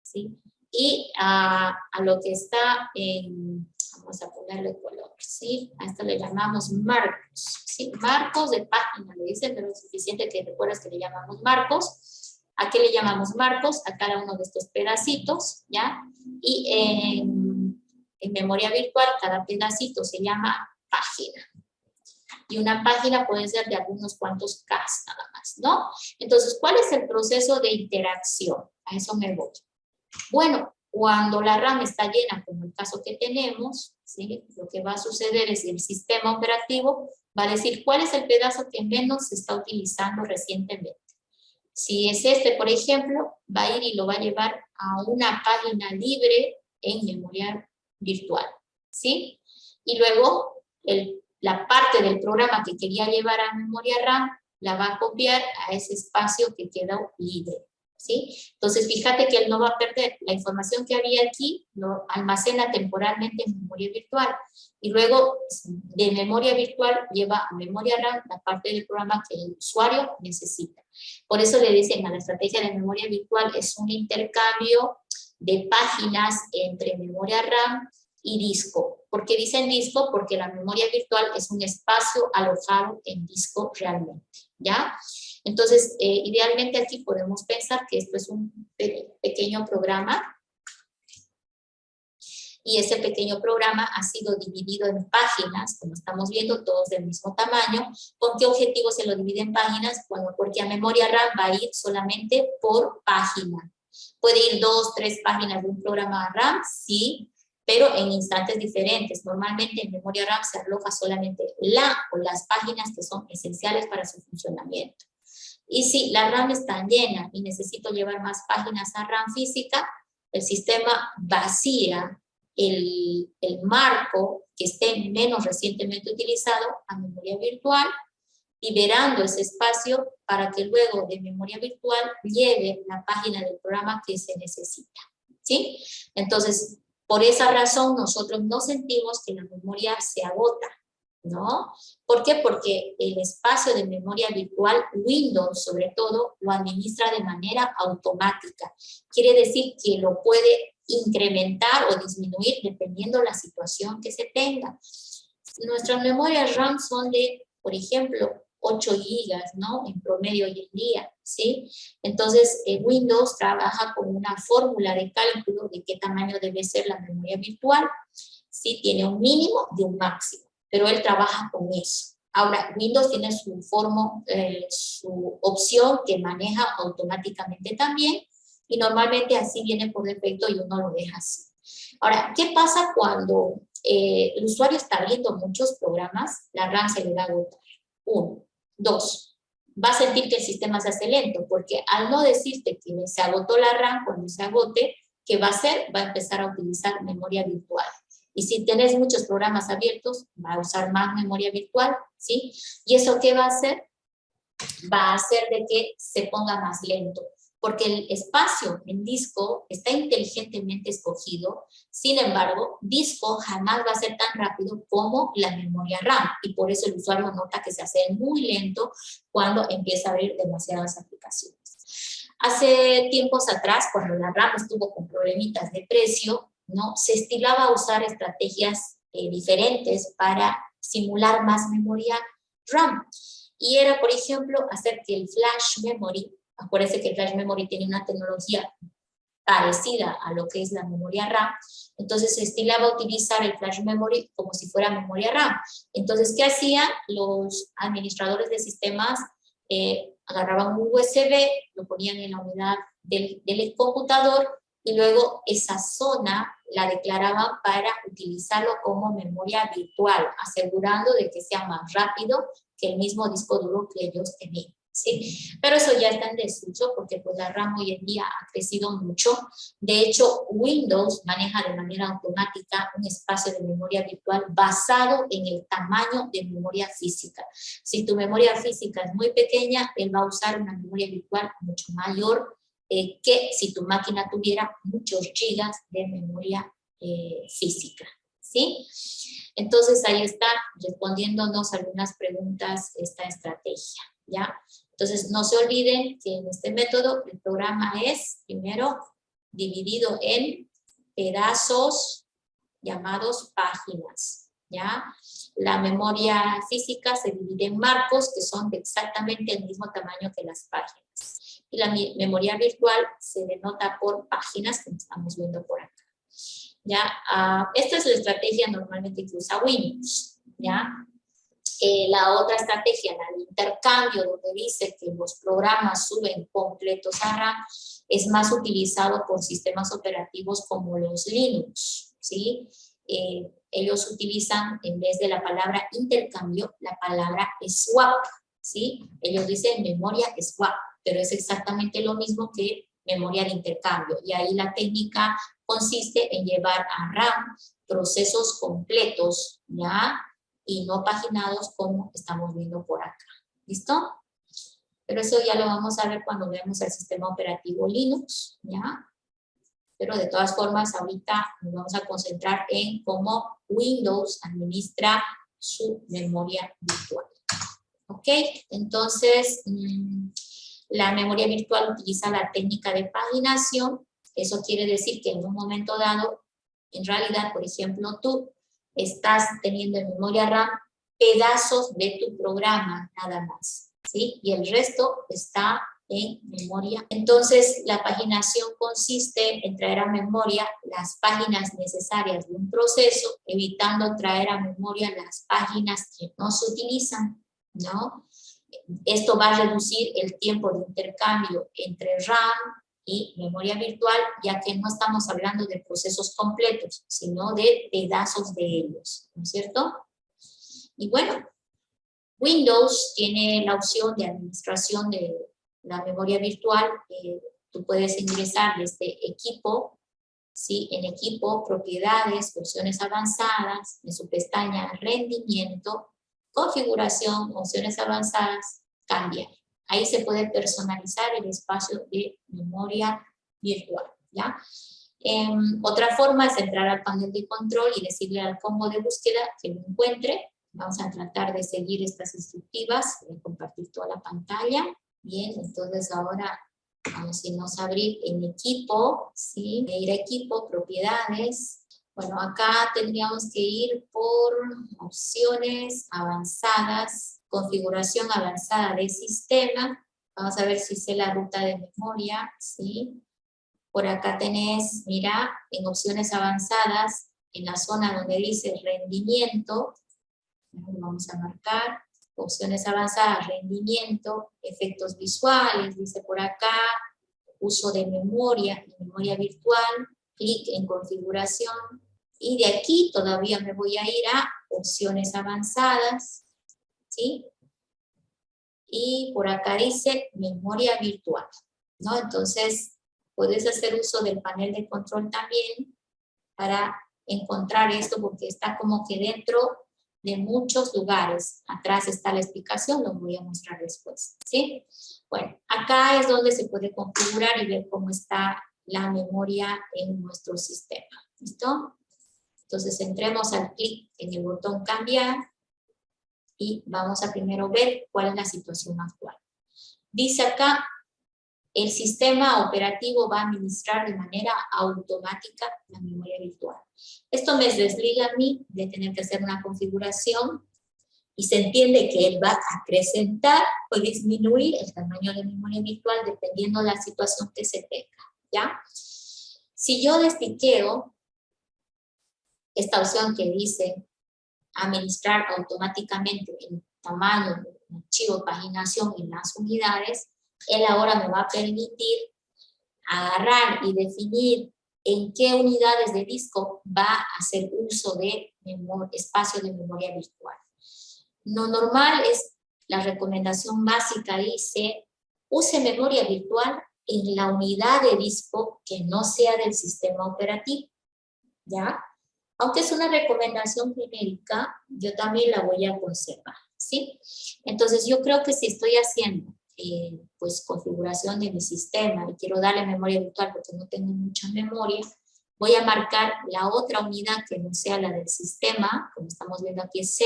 ¿Sí? Y a lo que está en, vamos a ponerle color, ¿sí? A esto le llamamos marcos, ¿sí? Marcos de página, le dicen, pero es suficiente que recuerdes que le llamamos marcos. ¿A qué le llamamos marcos? A cada uno de estos pedacitos, ¿ya? Y en memoria virtual, cada pedacito se llama página. Y una página puede ser de algunos cuantos K nada más, ¿no? Entonces, ¿cuál es el proceso de interacción? A eso me voy. Bueno, cuando la RAM está llena, como el caso que tenemos, ¿sí? Lo que va a suceder es que el sistema operativo va a decir cuál es el pedazo que menos se está utilizando recientemente. Si es este, por ejemplo, va a ir y lo va a llevar a una página libre en memoria virtual, ¿sí? Y luego la parte del programa que quería llevar a memoria RAM la va a copiar a ese espacio que quedó libre, ¿sí? Entonces, fíjate que él no va a perder la información que había aquí, lo almacena temporalmente en memoria virtual, y luego de memoria virtual lleva a memoria RAM la parte del programa que el usuario necesita. Por eso le dicen a la estrategia de memoria virtual es un intercambio de páginas entre memoria RAM y disco. ¿Por qué dicen disco? Porque la memoria virtual es un espacio alojado en disco realmente, ¿ya? Entonces, idealmente aquí podemos pensar que esto es un pequeño programa, y ese pequeño programa ha sido dividido en páginas, como estamos viendo, todos del mismo tamaño. ¿Con qué objetivo se lo divide en páginas? Bueno, porque a memoria RAM va a ir solamente por página. Puede ir 2, 3 páginas de un programa RAM, sí, pero en instantes diferentes. Normalmente en memoria RAM se aloja solamente la o las páginas que son esenciales para su funcionamiento. Y si la RAM está llena y necesito llevar más páginas a RAM física, el sistema vacía el marco que esté menos recientemente utilizado a memoria virtual, liberando ese espacio para que luego de memoria virtual lleve la página del programa que se necesita, ¿sí? Entonces, por esa razón nosotros no sentimos que la memoria se agota, ¿no? ¿Por qué? Porque el espacio de memoria virtual, Windows sobre todo, lo administra de manera automática. Quiere decir que lo puede incrementar o disminuir dependiendo la situación que se tenga. Nuestras memorias RAM son de, por ejemplo, 8 gigas, ¿no? En promedio hoy en día, ¿sí? Entonces, Windows trabaja con una fórmula de cálculo de qué tamaño debe ser la memoria virtual, ¿sí? Tiene un mínimo y un máximo, pero él trabaja con eso. Ahora, Windows tiene su opción que maneja automáticamente también, y normalmente así viene por defecto y uno lo deja así. Ahora, ¿qué pasa cuando el usuario está viendo muchos programas? La RAM se le va a agotar. 1. 2. Va a sentir que el sistema se hace lento, porque al no decirte que se agotó la RAM, cuando se agote, ¿qué va a hacer? Va a empezar a utilizar memoria virtual. Y si tenés muchos programas abiertos, va a usar más memoria virtual, ¿sí? ¿Y eso qué va a hacer? Va a hacer de que se ponga más lento, porque el espacio en disco está inteligentemente escogido. Sin embargo, disco jamás va a ser tan rápido como la memoria RAM, y por eso el usuario nota que se hace muy lento cuando empieza a abrir demasiadas aplicaciones. Hace tiempos atrás, cuando la RAM estuvo con problemitas de precio, ¿no? Se estilaba a usar estrategias diferentes para simular más memoria RAM. Y era, por ejemplo, hacer que el flash memory, acuérdense que el flash memory tiene una tecnología parecida a lo que es la memoria RAM, entonces se estilaba utilizar el flash memory como si fuera memoria RAM. Entonces, ¿qué hacían los administradores de sistemas? Agarraban un USB, lo ponían en la unidad del computador y luego esa zona la declaraban para utilizarlo como memoria virtual, asegurando de que sea más rápido que el mismo disco duro que ellos tenían. ¿Sí? Pero eso ya está en desuso porque pues la RAM hoy en día ha crecido mucho. De hecho, Windows maneja de manera automática un espacio de memoria virtual basado en el tamaño de memoria física. Si tu memoria física es muy pequeña, él va a usar una memoria virtual mucho mayor que si tu máquina tuviera muchos gigas de memoria física. ¿Sí? Entonces ahí está respondiéndonos algunas preguntas esta estrategia. ¿Ya? Entonces, no se olviden que en este método el programa es, primero, dividido en pedazos llamados páginas, ¿ya? La memoria física se divide en marcos que son de exactamente el mismo tamaño que las páginas. Y la memoria virtual se denota por páginas, como estamos viendo por acá. ¿Ya? Esta es la estrategia normalmente que usa Windows, ¿ya? La otra estrategia, el intercambio, donde dice que los programas suben completos a RAM, es más utilizado por sistemas operativos como los Linux, ¿sí? Ellos utilizan, en vez de la palabra intercambio, la palabra swap, ¿sí? Ellos dicen memoria swap, pero es exactamente lo mismo que memoria de intercambio, y ahí la técnica consiste en llevar a RAM procesos completos, ¿ya? Y no paginados como estamos viendo por acá. ¿Listo? Pero eso ya lo vamos a ver cuando veamos el sistema operativo Linux, ¿ya? Pero de todas formas, ahorita nos vamos a concentrar en cómo Windows administra su memoria virtual. ¿Ok? Entonces, la memoria virtual utiliza la técnica de paginación. Eso quiere decir que en un momento dado, en realidad, por ejemplo, tú estás teniendo en memoria RAM pedazos de tu programa nada más, ¿sí? Y el resto está en memoria. Entonces, la paginación consiste en traer a memoria las páginas necesarias de un proceso, evitando traer a memoria las páginas que no se utilizan, ¿no? Esto va a reducir el tiempo de intercambio entre RAM y memoria virtual, ya que no estamos hablando de procesos completos, sino de pedazos de ellos, ¿no es cierto? Y bueno, Windows tiene la opción de administración de la memoria virtual. Tú puedes ingresar desde equipo, ¿sí? En equipo, propiedades, opciones avanzadas, en su pestaña rendimiento, configuración, opciones avanzadas, cambiar. Ahí se puede personalizar el espacio de memoria virtual, ¿ya? Otra forma es entrar al panel de control y decirle al combo de búsqueda que lo encuentre. Vamos a tratar de seguir estas instructivas. Voy a compartir toda la pantalla. Bien, entonces ahora vamos a irnos a abrir en equipo, ¿sí? De ir a equipo, propiedades. Bueno, acá tendríamos que ir por opciones avanzadas, configuración avanzada de sistema. Vamos a ver si sé la ruta de memoria, ¿sí? Por acá tenés, mira, en opciones avanzadas, en la zona donde dice rendimiento, vamos a marcar, opciones avanzadas, rendimiento, efectos visuales, dice por acá, uso de memoria virtual, clic en configuración, y de aquí todavía me voy a ir a opciones avanzadas, ¿sí? Y por acá dice memoria virtual, ¿no? Entonces, puedes hacer uso del panel de control también para encontrar esto, porque está como que dentro de muchos lugares. Atrás está la explicación, lo voy a mostrar después, ¿sí? Bueno, acá es donde se puede configurar y ver cómo está la memoria en nuestro sistema, ¿listo? Entonces entremos al clic en el botón cambiar y vamos a primero ver cuál es la situación actual. Dice acá, el sistema operativo va a administrar de manera automática la memoria virtual. Esto me desliga a mí de tener que hacer una configuración y se entiende que él va a acrecentar o disminuir el tamaño de memoria virtual dependiendo de la situación que se tenga, ¿ya? Si yo destiqueo esta opción que dice administrar automáticamente el tamaño del archivo de paginación en las unidades, él ahora me va a permitir agarrar y definir en qué unidades de disco va a hacer uso de espacio de memoria virtual. Lo normal es, la recomendación básica dice, use memoria virtual en la unidad de disco que no sea del sistema operativo, ¿ya? Aunque es una recomendación genérica, yo también la voy a conservar, ¿sí? Entonces yo creo que si estoy haciendo pues configuración de mi sistema y quiero darle memoria virtual porque no tengo mucha memoria, voy a marcar la otra unidad que no sea la del sistema, como estamos viendo aquí es C,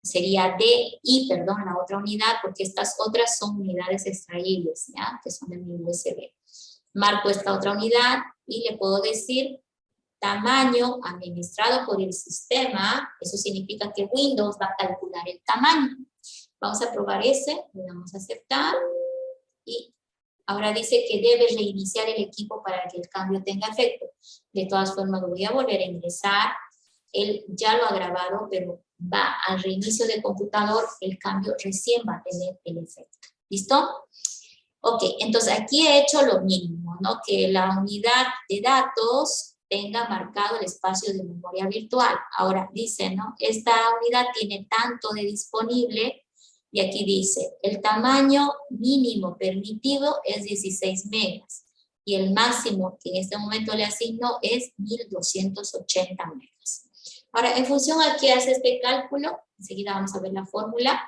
sería D, y perdón, la otra unidad, porque estas otras son unidades extraíbles, ¿ya? Que son de mi USB. Marco esta otra unidad y le puedo decir tamaño administrado por el sistema, eso significa que Windows va a calcular el tamaño. Vamos a probar ese, le damos a aceptar, y ahora dice que debe reiniciar el equipo para que el cambio tenga efecto. De todas formas lo voy a volver a ingresar, él ya lo ha grabado, pero va al reinicio del computador, el cambio recién va a tener el efecto. ¿Listo? Ok, entonces aquí he hecho lo mínimo, ¿no? Que la unidad de datos tenga marcado el espacio de memoria virtual. Ahora dice, ¿no? Esta unidad tiene tanto de disponible, y aquí dice, el tamaño mínimo permitido es 16 megas, y el máximo que en este momento le asigno es 1280 megas. Ahora, en función a qué hace este cálculo, enseguida vamos a ver la fórmula,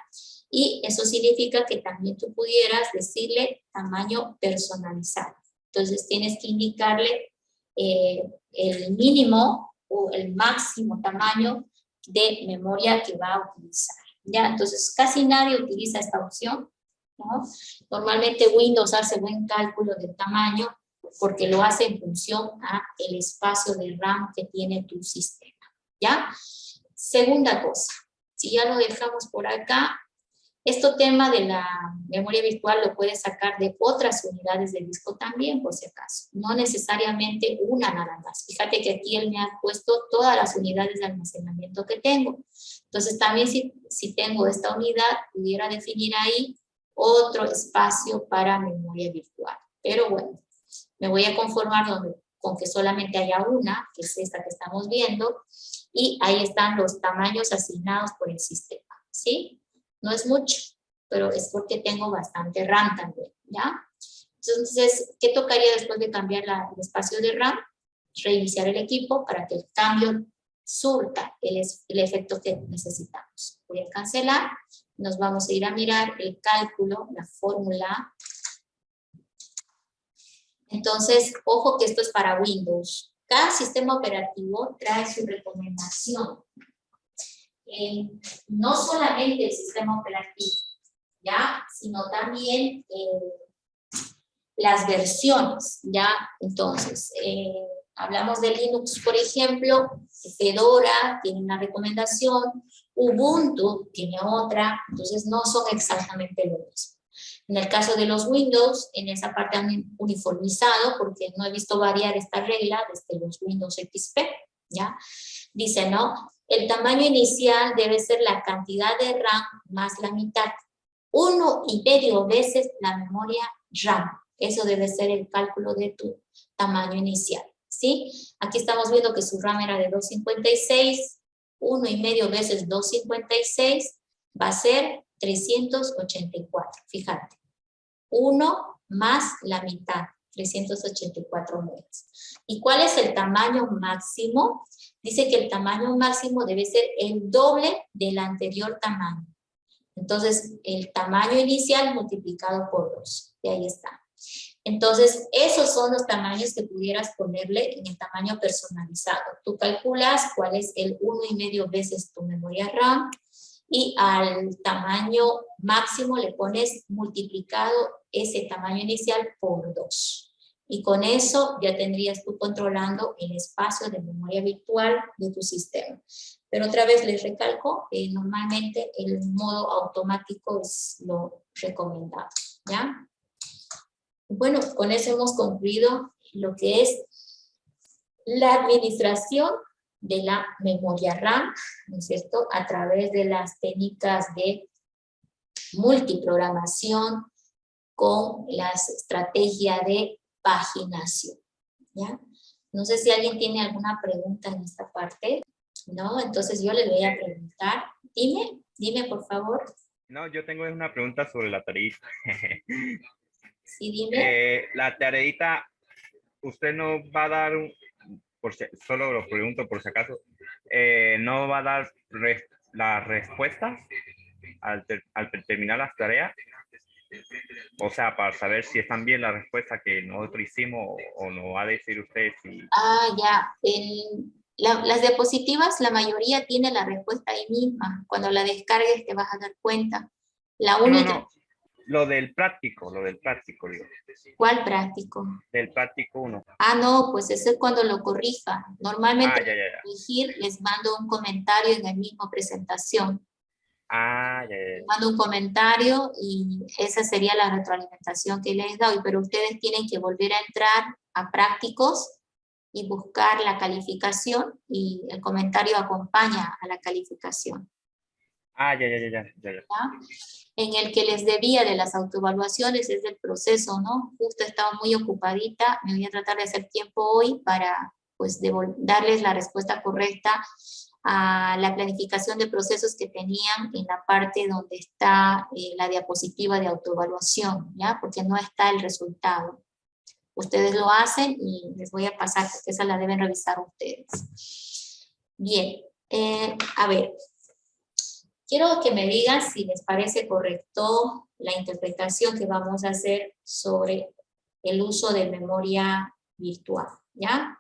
y eso significa que también tú pudieras decirle tamaño personalizado. Entonces tienes que indicarle el mínimo o el máximo tamaño de memoria que va a utilizar. ¿Ya? Entonces casi nadie utiliza esta opción, ¿no? Normalmente Windows hace buen cálculo del tamaño porque lo hace en función a el espacio de RAM que tiene tu sistema. ¿Ya? Segunda cosa, si ya lo dejamos por acá, este tema de la memoria virtual lo puedes sacar de otras unidades de disco también, por si acaso. No necesariamente una nada más. Fíjate que aquí él me ha puesto todas las unidades de almacenamiento que tengo. Entonces también si tengo esta unidad, pudiera definir ahí otro espacio para memoria virtual. Pero bueno, me voy a conformar con que solamente haya una, que es esta que estamos viendo, y ahí están los tamaños asignados por el sistema, ¿sí? No es mucho, pero es porque tengo bastante RAM también, ¿ya? Entonces, ¿qué tocaría después de cambiar el espacio de RAM? Reiniciar el equipo para que el cambio surta el efecto que necesitamos. Voy a cancelar, nos vamos a ir a mirar el cálculo, la fórmula. Entonces, ojo que esto es para Windows. Cada sistema operativo trae su recomendación. No solamente el sistema operativo, ¿ya? Sino también las versiones, ¿ya? Entonces, hablamos de Linux, por ejemplo, Fedora tiene una recomendación, Ubuntu tiene otra, entonces no son exactamente lo mismo. En el caso de los Windows, en esa parte han uniformizado, porque no he visto variar esta regla desde los Windows XP, ¿ya? Dice, ¿no? El tamaño inicial debe ser la cantidad de RAM más la mitad. 1,5 veces la memoria RAM. Eso debe ser el cálculo de tu tamaño inicial, ¿sí? Aquí estamos viendo que su RAM era de 256, 1,5 veces 256 va a ser 384, fíjate. 1 más la mitad, 384 megas. ¿Y cuál es el tamaño máximo? Dice que el tamaño máximo debe ser el doble del anterior tamaño. Entonces, el tamaño inicial multiplicado por 2. Y ahí está. Entonces, esos son los tamaños que pudieras ponerle en el tamaño personalizado. Tú calculas cuál es el 1,5 veces tu memoria RAM y al tamaño máximo le pones multiplicado ese tamaño inicial por 2. Y con eso ya tendrías tú controlando el espacio de memoria virtual de tu sistema. Pero otra vez les recalco, normalmente el modo automático es lo recomendado, ¿ya? Bueno, con eso hemos concluido lo que es la administración de la memoria RAM, ¿no es cierto?, a través de las técnicas de multiprogramación con las estrategias de paginación, ¿ya? No sé si alguien tiene alguna pregunta en esta parte, ¿no? Entonces yo les voy a preguntar. Dime por favor. No, yo tengo una pregunta sobre la tareita. Sí, dime. La tareita, usted no va a dar, solo lo pregunto por si acaso, no va a dar las respuestas al terminar las tareas. O sea, para saber si están bien las respuestas que nosotros hicimos o nos va a decir usted si... Ah, ya. Las diapositivas, la mayoría tiene la respuesta ahí misma. Cuando la descargues te vas a dar cuenta. La No, no, única... no. Lo del práctico, digo. ¿Cuál práctico? Del práctico 1. Ah, no, pues eso es cuando lo corrija. Normalmente Ah, ya, ya, para ya. corregir les mando un comentario en el mismo presentación. Ah, ya, ya, Les ya. mando un comentario y esa sería la retroalimentación que les doy, pero ustedes tienen que volver a entrar a prácticos y buscar la calificación y el comentario acompaña a la calificación. Ah, ya, ya, ya, ya, ya, ya. ¿Ya? En el que les debía de las autoevaluaciones es del proceso, ¿no? Justo estaba muy ocupadita, me voy a tratar de hacer tiempo hoy para pues darles la respuesta correcta a la planificación de procesos que tenían en la parte donde está la diapositiva de autoevaluación, ¿ya? Porque no está el resultado. Ustedes lo hacen y les voy a pasar, porque esa la deben revisar ustedes. Bien, a ver, quiero que me digan si les parece correcto la interpretación que vamos a hacer sobre el uso de memoria virtual, ¿ya?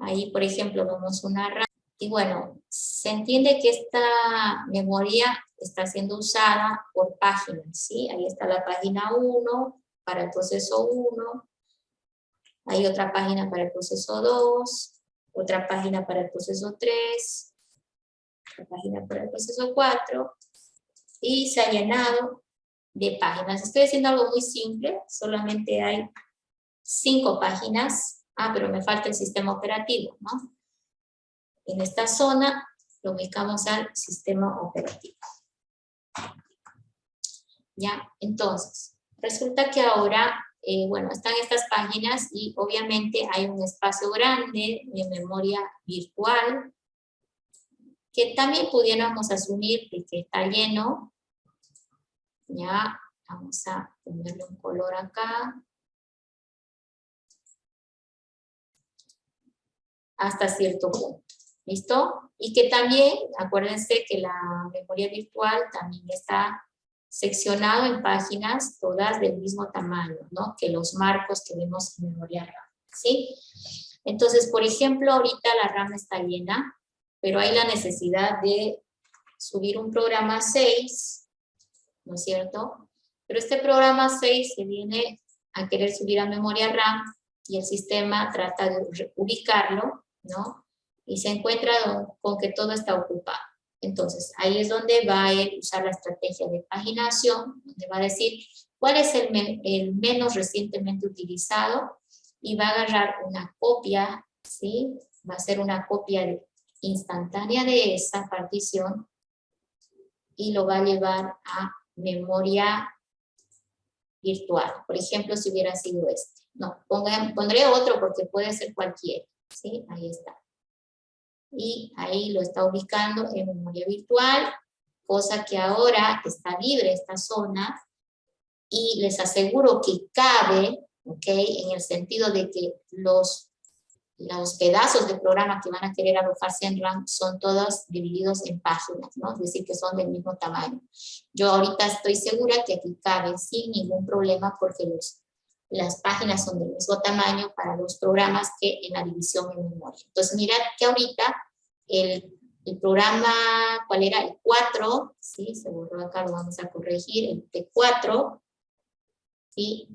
Ahí, por ejemplo, vemos una RAM. Y bueno, se entiende que esta memoria está siendo usada por páginas, ¿sí? Ahí está la página 1 para el proceso 1. Hay otra página para el proceso 2, otra página para el proceso 3, otra página para el proceso 4, y se ha llenado de páginas. Estoy haciendo algo muy simple, solamente hay 5 páginas. Ah, pero me falta el sistema operativo, ¿no? En esta zona lo ubicamos al sistema operativo. ¿Ya? Entonces, resulta que ahora, bueno, están estas páginas y obviamente hay un espacio grande de memoria virtual que también pudiéramos asumir que está lleno. Ya, vamos a ponerle un color acá. Hasta cierto punto. ¿Listo? Y que también, acuérdense que la memoria virtual también está seccionado en páginas todas del mismo tamaño, ¿no? Que los marcos que vemos en memoria RAM, ¿sí? Entonces, por ejemplo, ahorita la RAM está llena, pero hay la necesidad de subir un programa 6, ¿no es cierto? Pero este programa 6 se viene a querer subir a memoria RAM y el sistema trata de ubicarlo, ¿no? Y se encuentra con que todo está ocupado. Entonces, ahí es donde va a usar la estrategia de paginación, donde va a decir cuál es el menos recientemente utilizado y va a agarrar una copia, ¿sí? Va a hacer una copia instantánea de esa partición y lo va a llevar a memoria virtual. Por ejemplo, si hubiera sido este. No, pondré otro porque puede ser cualquiera. ¿Sí? Ahí está. Y ahí lo está ubicando en memoria virtual, cosa que ahora está libre esta zona y les aseguro que cabe, ¿ok? En el sentido de que los pedazos de programa que van a querer alojarse en RAM son todos divididos en páginas, ¿no? Es decir, que son del mismo tamaño. Yo ahorita estoy segura que aquí cabe sin ningún problema porque las páginas son del mismo tamaño para los programas que en la división en memoria. Entonces, mirad que ahorita el programa, ¿cuál era? El 4, ¿sí? Se borró acá, lo vamos a corregir, el T4, ¿sí?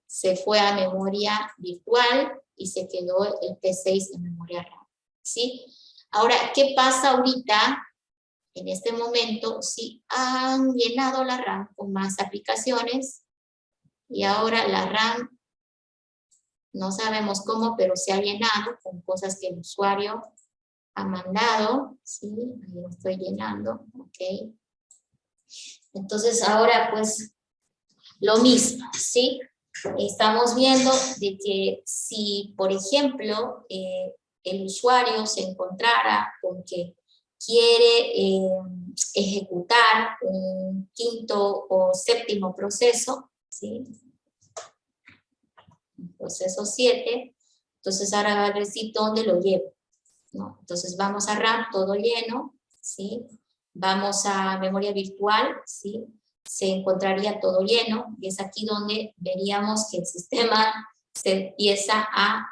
Se fue a memoria virtual y se quedó el P6 en memoria RAM, ¿sí? Ahora, ¿qué pasa ahorita? En este momento, si han llenado la RAM con más aplicaciones y ahora la RAM No sabemos cómo, pero se ha llenado con cosas que el usuario ha mandado. Sí, ahí lo estoy llenando. Ok. Entonces ahora pues lo mismo, ¿sí? Estamos viendo de que si, por ejemplo, el usuario se encontrara con que quiere ejecutar un quinto o séptimo proceso, ¿sí? Proceso 7, entonces ahora va a decir dónde lo llevo, ¿no? Entonces vamos a RAM, todo lleno, ¿sí? Vamos a memoria virtual, ¿sí? Se encontraría todo lleno, y es aquí donde veríamos que el sistema se empieza a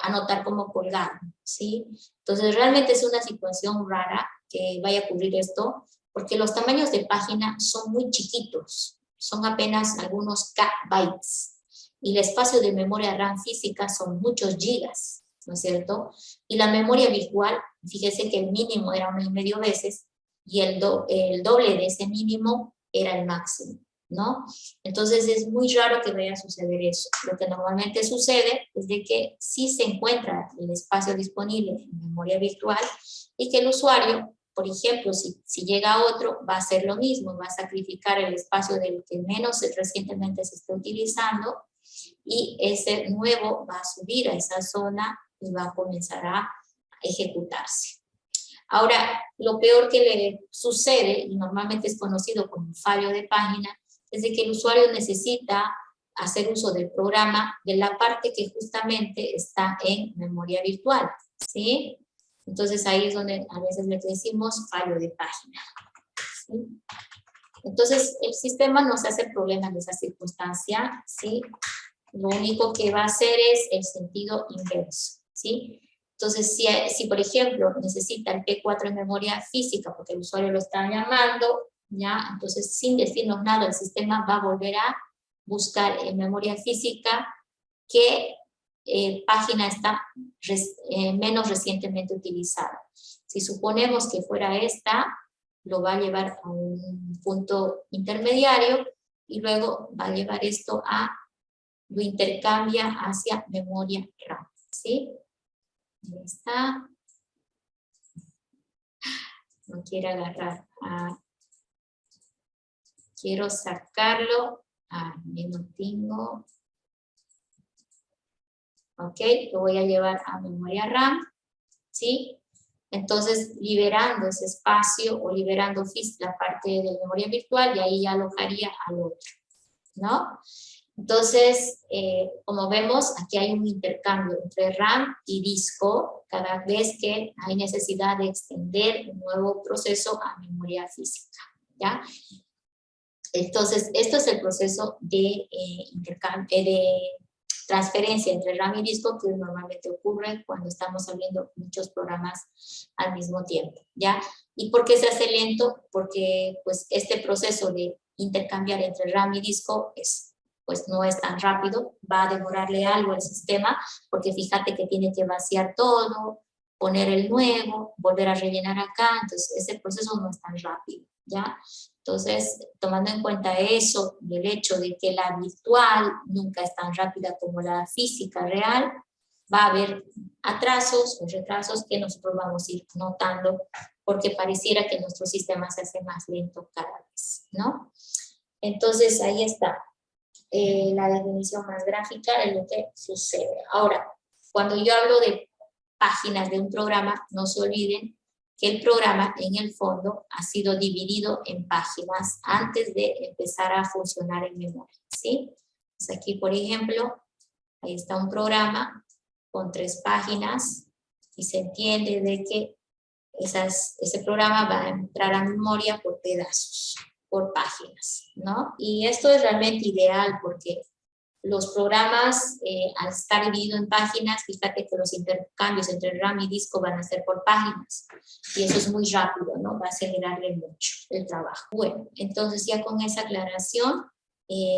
anotar como colgado, ¿sí? Entonces realmente es una situación rara que vaya a ocurrir esto, porque los tamaños de página son muy chiquitos, son apenas algunos bytes, y el espacio de memoria RAM física son muchos gigas, ¿no es cierto? Y la memoria virtual, fíjese que el mínimo era 1,5 veces, y el doble de ese mínimo era el máximo, ¿no? Entonces es muy raro que vaya a suceder eso. Lo que normalmente sucede es de que sí se encuentra el espacio disponible en memoria virtual y que el usuario, por ejemplo, si llega otro, va a hacer lo mismo, va a sacrificar el espacio del que menos recientemente se está utilizando, y ese nuevo va a subir a esa zona y va a comenzar a ejecutarse. Ahora, lo peor que le sucede, y normalmente es conocido como fallo de página, es de que el usuario necesita hacer uso del programa de la parte que justamente está en memoria virtual, ¿sí? Entonces ahí es donde a veces le decimos fallo de página, ¿sí? Entonces el sistema no se hace problema en esa circunstancia, ¿sí? Lo único que va a hacer es el sentido inverso, ¿sí? Entonces, si por ejemplo necesita el P4 en memoria física porque el usuario lo está llamando, ¿ya? Entonces, sin decirnos nada, el sistema va a volver a buscar en memoria física qué página está menos recientemente utilizada. Si suponemos que fuera esta, lo va a llevar a un punto intermediario y luego va a llevar esto lo intercambia hacia memoria RAM, ¿sí? Ahí está. No quiere agarrar. Quiero sacarlo. No tengo. Ok, lo voy a llevar a memoria RAM, ¿sí? Entonces, liberando ese espacio o liberando la parte de memoria virtual, y ahí ya alojaría al otro, ¿no? Entonces, como vemos, aquí hay un intercambio entre RAM y disco cada vez que hay necesidad de extender un nuevo proceso a memoria física, ¿ya? Entonces, esto es el proceso de transferencia entre RAM y disco que normalmente ocurre cuando estamos abriendo muchos programas al mismo tiempo, ¿ya? ¿Y por qué se hace lento? Porque pues, este proceso de intercambiar entre RAM y disco pues no es tan rápido, va a demorarle algo al sistema, porque fíjate que tiene que vaciar todo, poner el nuevo, volver a rellenar acá, entonces ese proceso no es tan rápido, ¿ya? Entonces, tomando en cuenta eso, el hecho de que la virtual nunca es tan rápida como la física real, va a haber atrasos o retrasos que nosotros vamos a ir notando, porque pareciera que nuestro sistema se hace más lento cada vez, ¿no? Entonces, ahí está. La definición más gráfica de lo que sucede. Ahora, cuando yo hablo de páginas de un programa, no se olviden que el programa en el fondo ha sido dividido en páginas antes de empezar a funcionar en memoria, ¿sí? Pues aquí, por ejemplo, ahí está un programa con 3 páginas y se entiende de que ese programa va a entrar a memoria por pedazos, por páginas, ¿no? Y esto es realmente ideal porque los programas, al estar dividido en páginas, fíjate que los intercambios entre RAM y disco van a ser por páginas. Y eso es muy rápido, ¿no? Va a acelerarle mucho el trabajo. Bueno, entonces ya con esa aclaración,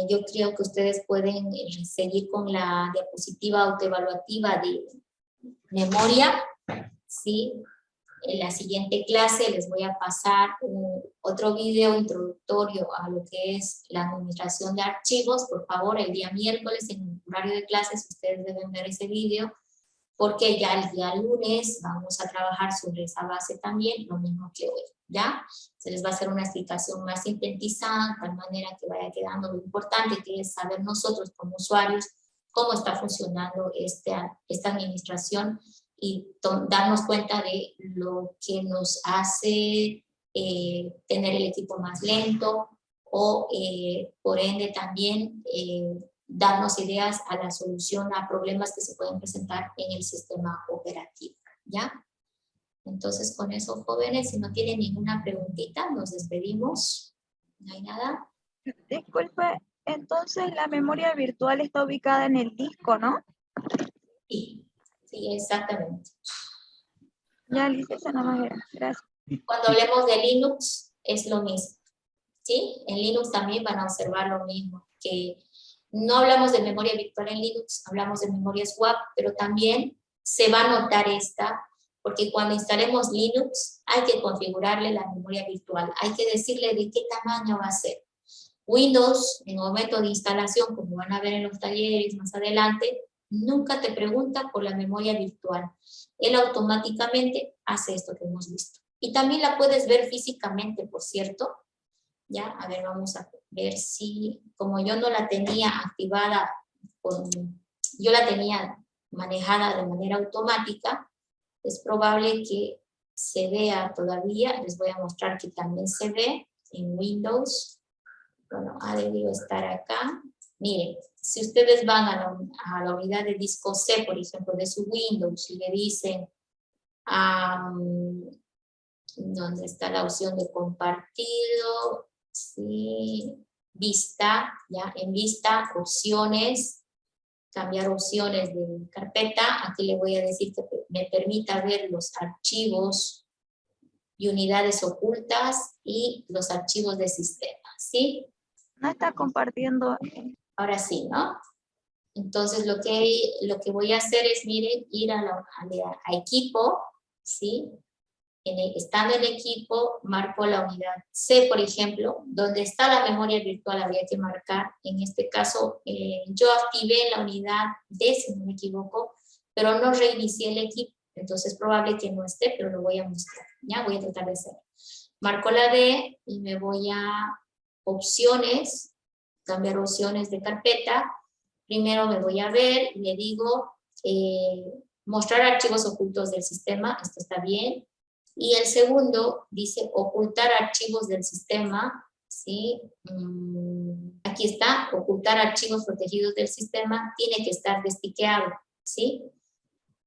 yo creo que ustedes pueden seguir con la diapositiva autoevaluativa de memoria, ¿sí? En la siguiente clase les voy a pasar otro video introductorio a lo que es la administración de archivos. Por favor, el día miércoles en horario de clases, ustedes deben ver ese video, porque ya el día lunes vamos a trabajar sobre esa base también, lo mismo que hoy, ¿ya? Se les va a hacer una explicación más sintetizada, de tal manera que vaya quedando lo importante, que es saber nosotros como usuarios cómo está funcionando esta administración y darnos cuenta de lo que nos hace tener el equipo más lento o por ende también darnos ideas a la solución a problemas que se pueden presentar en el sistema operativo, ¿ya? Entonces, con eso, jóvenes, si no tienen ninguna preguntita, nos despedimos. ¿No hay nada? Disculpe, entonces la memoria virtual está ubicada en el disco, ¿no? Sí, sí, exactamente. Ya, licencia, nada más era. Gracias. Cuando hablemos de Linux, es lo mismo, ¿sí? En Linux también van a observar lo mismo, que no hablamos de memoria virtual en Linux, hablamos de memoria swap, pero también se va a notar esta, porque cuando instalemos Linux hay que configurarle la memoria virtual, hay que decirle de qué tamaño va a ser. Windows, en el momento de instalación, como van a ver en los talleres más adelante, nunca te pregunta por la memoria virtual. Él automáticamente hace esto que hemos visto. Y también la puedes ver físicamente, por cierto. Ya, a ver, vamos a ver si, como yo no la tenía activada, yo la tenía manejada de manera automática, es probable que se vea todavía. Les voy a mostrar que también se ve en Windows. Bueno, ha debido estar acá. Miren, si ustedes van a la unidad de disco C, por ejemplo, de su Windows, y le dicen, ¿dónde está la opción de compartido? Sí, vista, ya, en vista, opciones, cambiar opciones de carpeta. Aquí le voy a decir que me permita ver los archivos y unidades ocultas y los archivos de sistema, ¿sí? No está compartiendo. Ahora sí, ¿no? Entonces lo que voy a hacer es, miren, ir a equipo, ¿sí? Estando en equipo, marco la unidad C, por ejemplo, donde está la memoria virtual habría que marcar. En este caso, yo activé la unidad D, si no me equivoco, pero no reinicié el equipo. Entonces es probable que no esté, pero lo voy a mostrar. Ya voy a tratar de hacer. Marco la D y me voy a opciones, cambiar opciones de carpeta. Primero me voy a ver y le digo mostrar archivos ocultos del sistema. Esto está bien. Y el segundo dice ocultar archivos del sistema, ¿sí? Aquí está, ocultar archivos protegidos del sistema, tiene que estar destiqueado, ¿sí?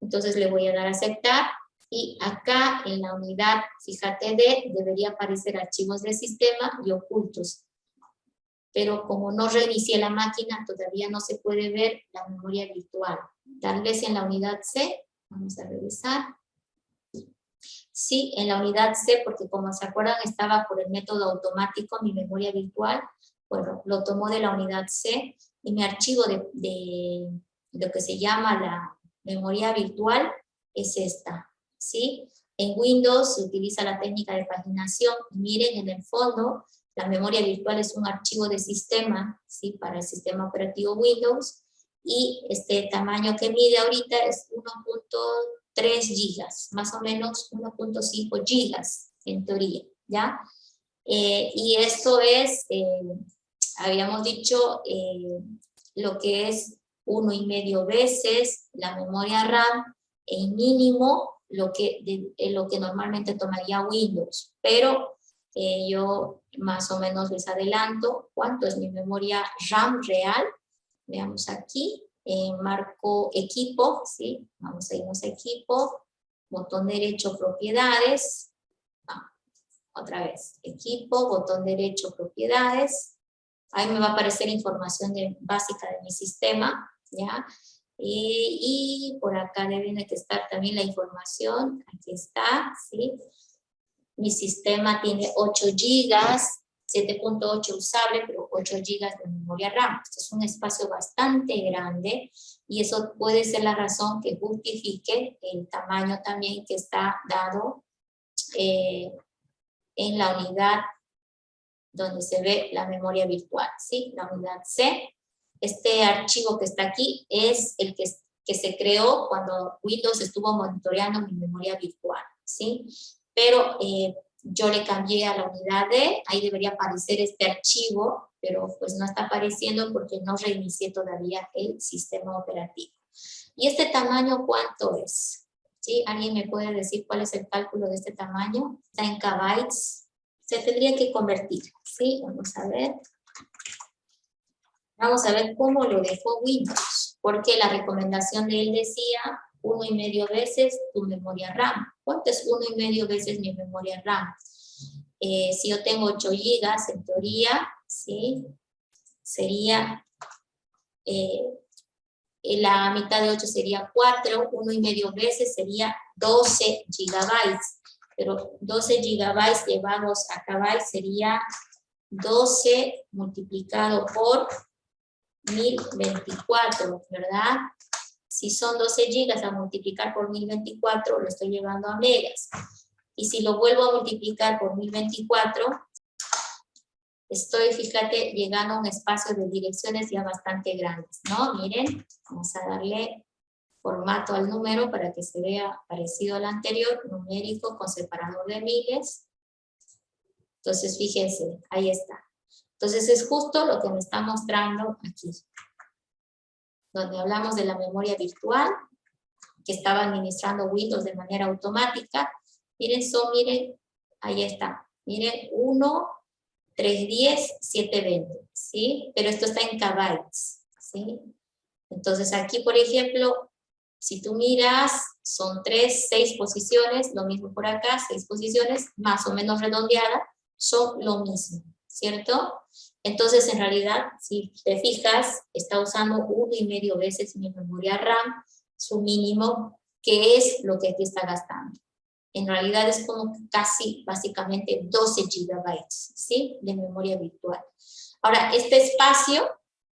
Entonces le voy a dar a aceptar, y acá en la unidad, fíjate, debería aparecer archivos del sistema y ocultos. Pero como no reinicié la máquina, todavía no se puede ver la memoria virtual. Tal vez en la unidad C, vamos a revisar. Sí, en la unidad C, porque como se acuerdan estaba por el método automático mi memoria virtual, bueno, lo tomó de la unidad C y mi archivo de lo que se llama la memoria virtual es esta, ¿sí? En Windows se utiliza la técnica de paginación. Miren, en el fondo, la memoria virtual es un archivo de sistema, ¿sí? Para el sistema operativo Windows, y este tamaño que mide ahorita es 1.3 gigas, más o menos 1.5 gigas en teoría, ¿ya? Y esto es, habíamos dicho, lo que es 1,5 veces la memoria RAM, el mínimo, lo que normalmente tomaría Windows, pero yo más o menos les adelanto cuánto es mi memoria RAM real. Veamos aquí, marco equipo, ¿sí? Vamos a irnos a equipo, botón derecho propiedades, otra vez, equipo, botón derecho propiedades, ahí me va a aparecer información básica de mi sistema, ¿ya? Y por acá deben de estar también la información, aquí está, ¿sí? Mi sistema tiene 8 gigas, 7.8 usable, pero 8 gigas de memoria RAM. Esto es un espacio bastante grande y eso puede ser la razón que justifique el tamaño también que está dado en la unidad donde se ve la memoria virtual, ¿sí? La unidad C. Este archivo que está aquí es el que se creó cuando Windows estuvo monitoreando mi memoria virtual, ¿sí? Pero yo le cambié a la unidad D, ahí debería aparecer este archivo, pero pues no está apareciendo porque no reinicié todavía el sistema operativo. ¿Y este tamaño cuánto es? ¿Sí? ¿Alguien me puede decir cuál es el cálculo de este tamaño? Está en kbytes. Se tendría que convertir, ¿sí? Vamos a ver. Vamos a ver cómo lo dejó Windows, porque la recomendación de él decía 1,5 veces tu memoria RAM. ¿Cuánto es 1,5 veces mi memoria RAM? Si yo tengo 8 GB, en teoría, ¿sí? Sería, la mitad de 8 sería 4, 1,5 veces sería 12 GB. Pero 12 GB llevados a kbytes sería 12 multiplicado por 1024, ¿verdad? Si son 12 gigas a multiplicar por 1024, lo estoy llevando a megas. Y si lo vuelvo a multiplicar por 1024, estoy, fíjate, llegando a un espacio de direcciones ya bastante grandes, ¿no? Miren, vamos a darle formato al número para que se vea parecido al anterior, numérico con separador de miles. Entonces, fíjense, ahí está. Entonces, es justo lo que me está mostrando aquí, donde hablamos de la memoria virtual, que estaba administrando Windows de manera automática. Miren, miren, ahí está. Miren, 1, 310, 720, ¿sí? Pero esto está en kbytes, ¿sí? Entonces, aquí, por ejemplo, si tú miras, son 6 posiciones, lo mismo por acá, 6 posiciones, más o menos redondeadas, son lo mismo, ¿cierto? Entonces, en realidad, si te fijas, está usando 1,5 veces mi memoria RAM, su mínimo, que es lo que aquí está gastando. En realidad es como casi, básicamente, 12 gigabytes, ¿sí? De memoria virtual. Ahora, este espacio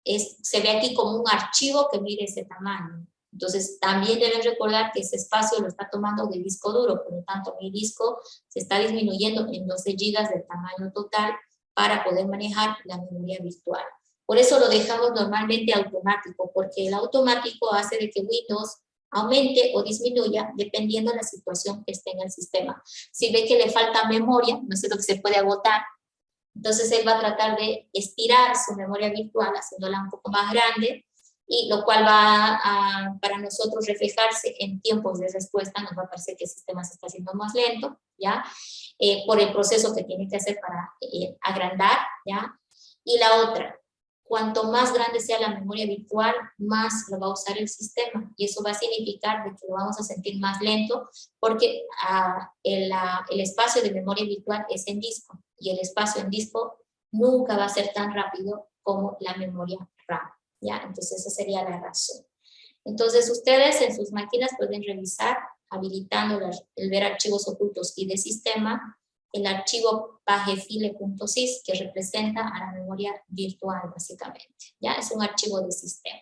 se ve aquí como un archivo que mide ese tamaño. Entonces, también deben recordar que ese espacio lo está tomando de disco duro, por lo tanto, mi disco se está disminuyendo en 12 gigas del tamaño total para poder manejar la memoria virtual. Por eso lo dejamos normalmente automático, porque el automático hace de que Windows aumente o disminuya dependiendo de la situación que esté en el sistema. Si ve que le falta memoria, no sé lo que se puede agotar, entonces él va a tratar de estirar su memoria virtual haciéndola un poco más grande, y lo cual va a, para nosotros, reflejarse en tiempos de respuesta. Nos va a parecer que el sistema se está haciendo más lento, ¿ya? Por el proceso que tiene que hacer para agrandar, ¿ya? Y la otra, cuanto más grande sea la memoria virtual, más lo va a usar el sistema, y eso va a significar de que lo vamos a sentir más lento, porque el espacio de memoria virtual es en disco, y el espacio en disco nunca va a ser tan rápido como la memoria RAM, ¿ya? Entonces esa sería la razón. Entonces ustedes en sus máquinas pueden revisar, habilitando el ver archivos ocultos y de sistema, el archivo pagefile.sys, que representa a la memoria virtual básicamente, ¿ya? Es un archivo de sistema.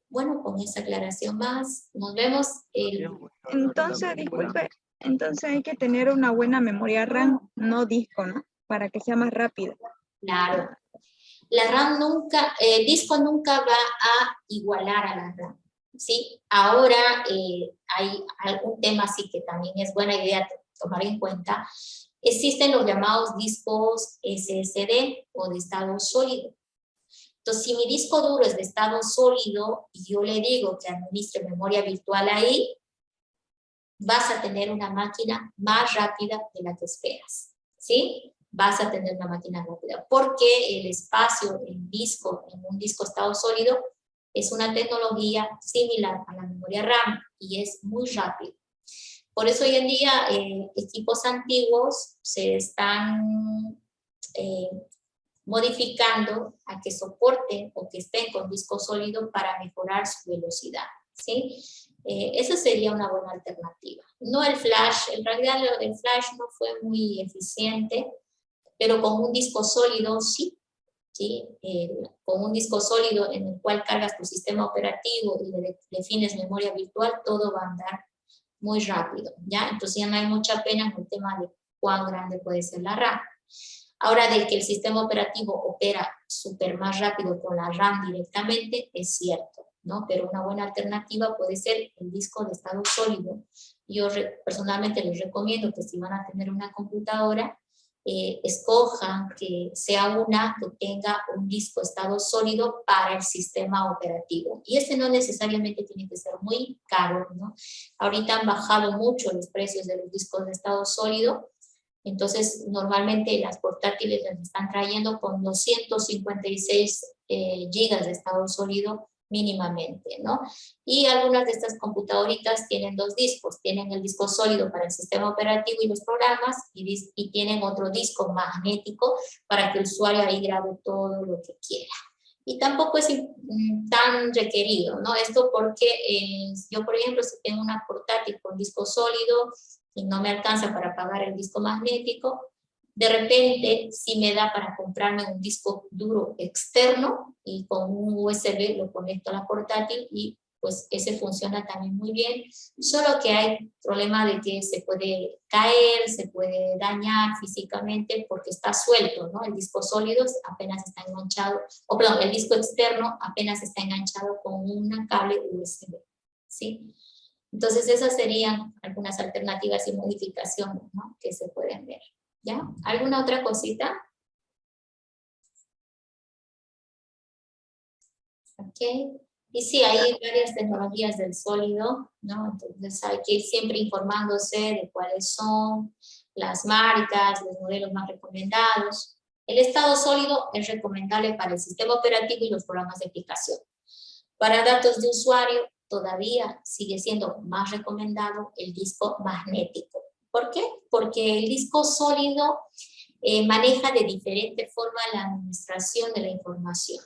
Bueno, con esa aclaración más, nos vemos. Entonces, disculpe, entonces hay que tener una buena memoria RAM, no disco, ¿no? Para que sea más rápida. Claro. La RAM nunca, el disco nunca va a igualar a la RAM, ¿sí? Ahora hay algún tema así que también es buena idea tomar en cuenta. Existen los llamados discos SSD o de estado sólido. Entonces, si mi disco duro es de estado sólido y yo le digo que administre memoria virtual ahí, vas a tener una máquina más rápida de la que esperas, ¿sí? Vas a tener una máquina rápida, porque el espacio en un disco estado sólido, es una tecnología similar a la memoria RAM y es muy rápido. Por eso hoy en día equipos antiguos se están modificando a que soporten o que estén con disco sólido para mejorar su velocidad, ¿sí? Esa sería una buena alternativa. No el flash, en realidad el flash no fue muy eficiente, pero con un disco sólido sí, ¿sí? Con un disco sólido en el cual cargas tu sistema operativo y le defines memoria virtual, todo va a andar muy rápido, ¿ya? Entonces ya no hay mucha pena en el tema de cuán grande puede ser la RAM. Ahora, de que el sistema operativo opera súper más rápido con la RAM directamente, es cierto, ¿no? Pero una buena alternativa puede ser el disco de estado sólido. Yo personalmente les recomiendo que si van a tener una computadora, escojan que sea una que tenga un disco estado sólido para el sistema operativo. Y este no necesariamente tiene que ser muy caro, ¿no? Ahorita han bajado mucho los precios de los discos de estado sólido, entonces normalmente las portátiles las están trayendo con 256 gigas de estado sólido mínimamente, ¿no? Y algunas de estas computadoritas tienen dos discos, tienen el disco sólido para el sistema operativo y los programas, y tienen otro disco magnético para que el usuario ahí grabe todo lo que quiera. Y tampoco es tan requerido, ¿no? Esto porque yo, por ejemplo, si tengo una portátil con disco sólido y no me alcanza para pagar el disco magnético, de repente sí me da para comprarme un disco duro externo y con un USB lo conecto a la portátil y pues ese funciona también muy bien, solo que hay problema de que se puede caer, se puede dañar físicamente porque está suelto, ¿no? El disco sólido apenas está enganchado, o perdón, el disco externo apenas está enganchado con un cable USB, ¿sí? Entonces esas serían algunas alternativas y modificaciones, ¿no?, que se pueden ver. ¿Ya? ¿Alguna otra cosita? Ok. Y sí, hay varias tecnologías del sólido, ¿no? Entonces hay que ir siempre informándose de cuáles son las marcas, los modelos más recomendados. El estado sólido es recomendable para el sistema operativo y los programas de aplicación. Para datos de usuario, todavía sigue siendo más recomendado el disco magnético. ¿Por qué? Porque el disco sólido maneja de diferente forma la administración de la información.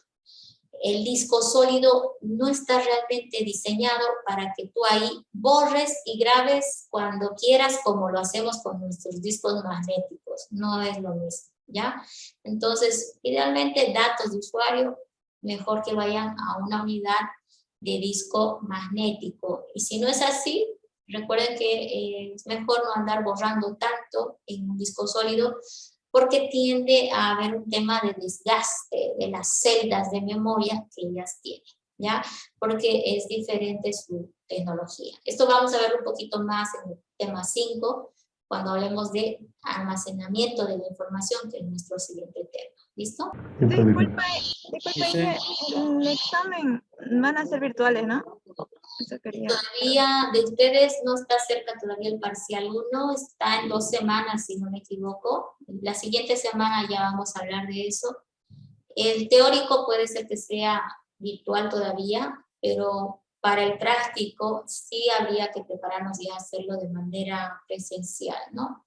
El disco sólido no está realmente diseñado para que tú ahí borres y grabes cuando quieras, como lo hacemos con nuestros discos magnéticos. No es lo mismo, ¿ya? Entonces, idealmente, datos de usuario, mejor que vayan a una unidad de disco magnético. Y si no es así, recuerden que es mejor no andar borrando tanto en un disco sólido porque tiende a haber un tema de desgaste de las celdas de memoria que ellas tienen, ¿ya? Porque es diferente su tecnología. Esto vamos a ver un poquito más en el tema 5, cuando hablemos de almacenamiento de la información, que es nuestro siguiente tema. ¿Listo? Disculpe, el examen van a ser virtuales, ¿no? Eso quería. Todavía de ustedes no está cerca todavía el parcial 1, está en 2 semanas, si no me equivoco. La siguiente semana ya vamos a hablar de eso. El teórico puede ser que sea virtual todavía, pero para el práctico sí habría que prepararnos y hacerlo de manera presencial, ¿no?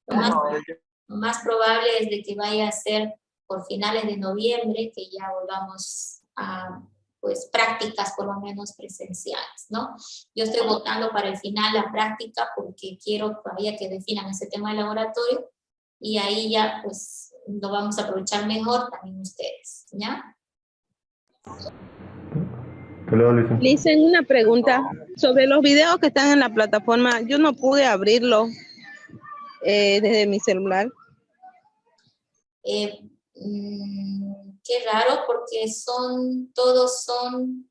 Lo más probable es de que vaya a ser por finales de noviembre, que ya volvamos a pues prácticas por lo menos presenciales, ¿no? Yo estoy votando para el final la práctica porque quiero todavía que definan ese tema del laboratorio y ahí ya pues lo vamos a aprovechar mejor también ustedes, ¿ya? Le hice una pregunta sobre los videos que están en la plataforma. Yo no pude abrirlo desde mi celular. Qué raro porque todos son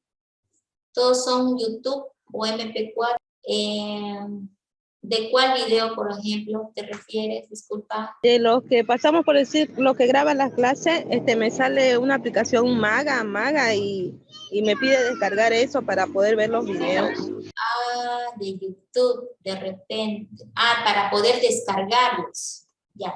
YouTube o MP4. ¿De cuál video, por ejemplo, te refieres? Disculpa. De los que pasamos por decir, los que graban las clases, me sale una aplicación Maga, y me pide descargar eso para poder ver los videos. Ah, de YouTube, de repente. Ah, para poder descargarlos. Ya.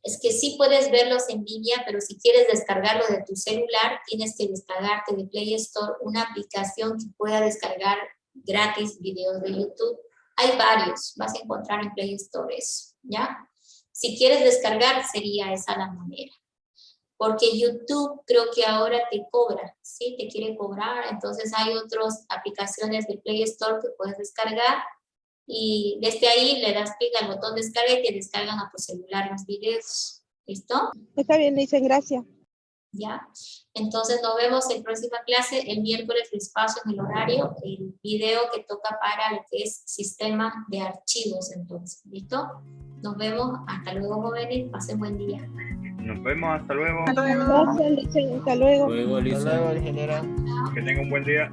Es que sí puedes verlos en línea, pero si quieres descargarlo de tu celular, tienes que descargarte de Play Store una aplicación que pueda descargar gratis videos de YouTube. Hay varios, vas a encontrar en Play Store eso, ¿ya? Si quieres descargar, sería esa la manera. Porque YouTube creo que ahora te cobra, ¿sí? Te quiere cobrar, entonces hay otras aplicaciones de Play Store que puedes descargar y desde ahí le das clic al botón descarga y te descargan a tu celular los videos. ¿Listo? Está bien, le dicen gracias. ¿Ya? Entonces nos vemos en próxima clase, el miércoles despacio en el horario, el video que toca para lo que es sistema de archivos entonces. ¿Listo? Nos vemos, hasta luego jóvenes, pasen buen día. Nos vemos, hasta luego. Hasta luego. Gracias, Licen. Hasta luego. Luego, Hasta Lisa. luego, ingeniera. Que tenga un buen día.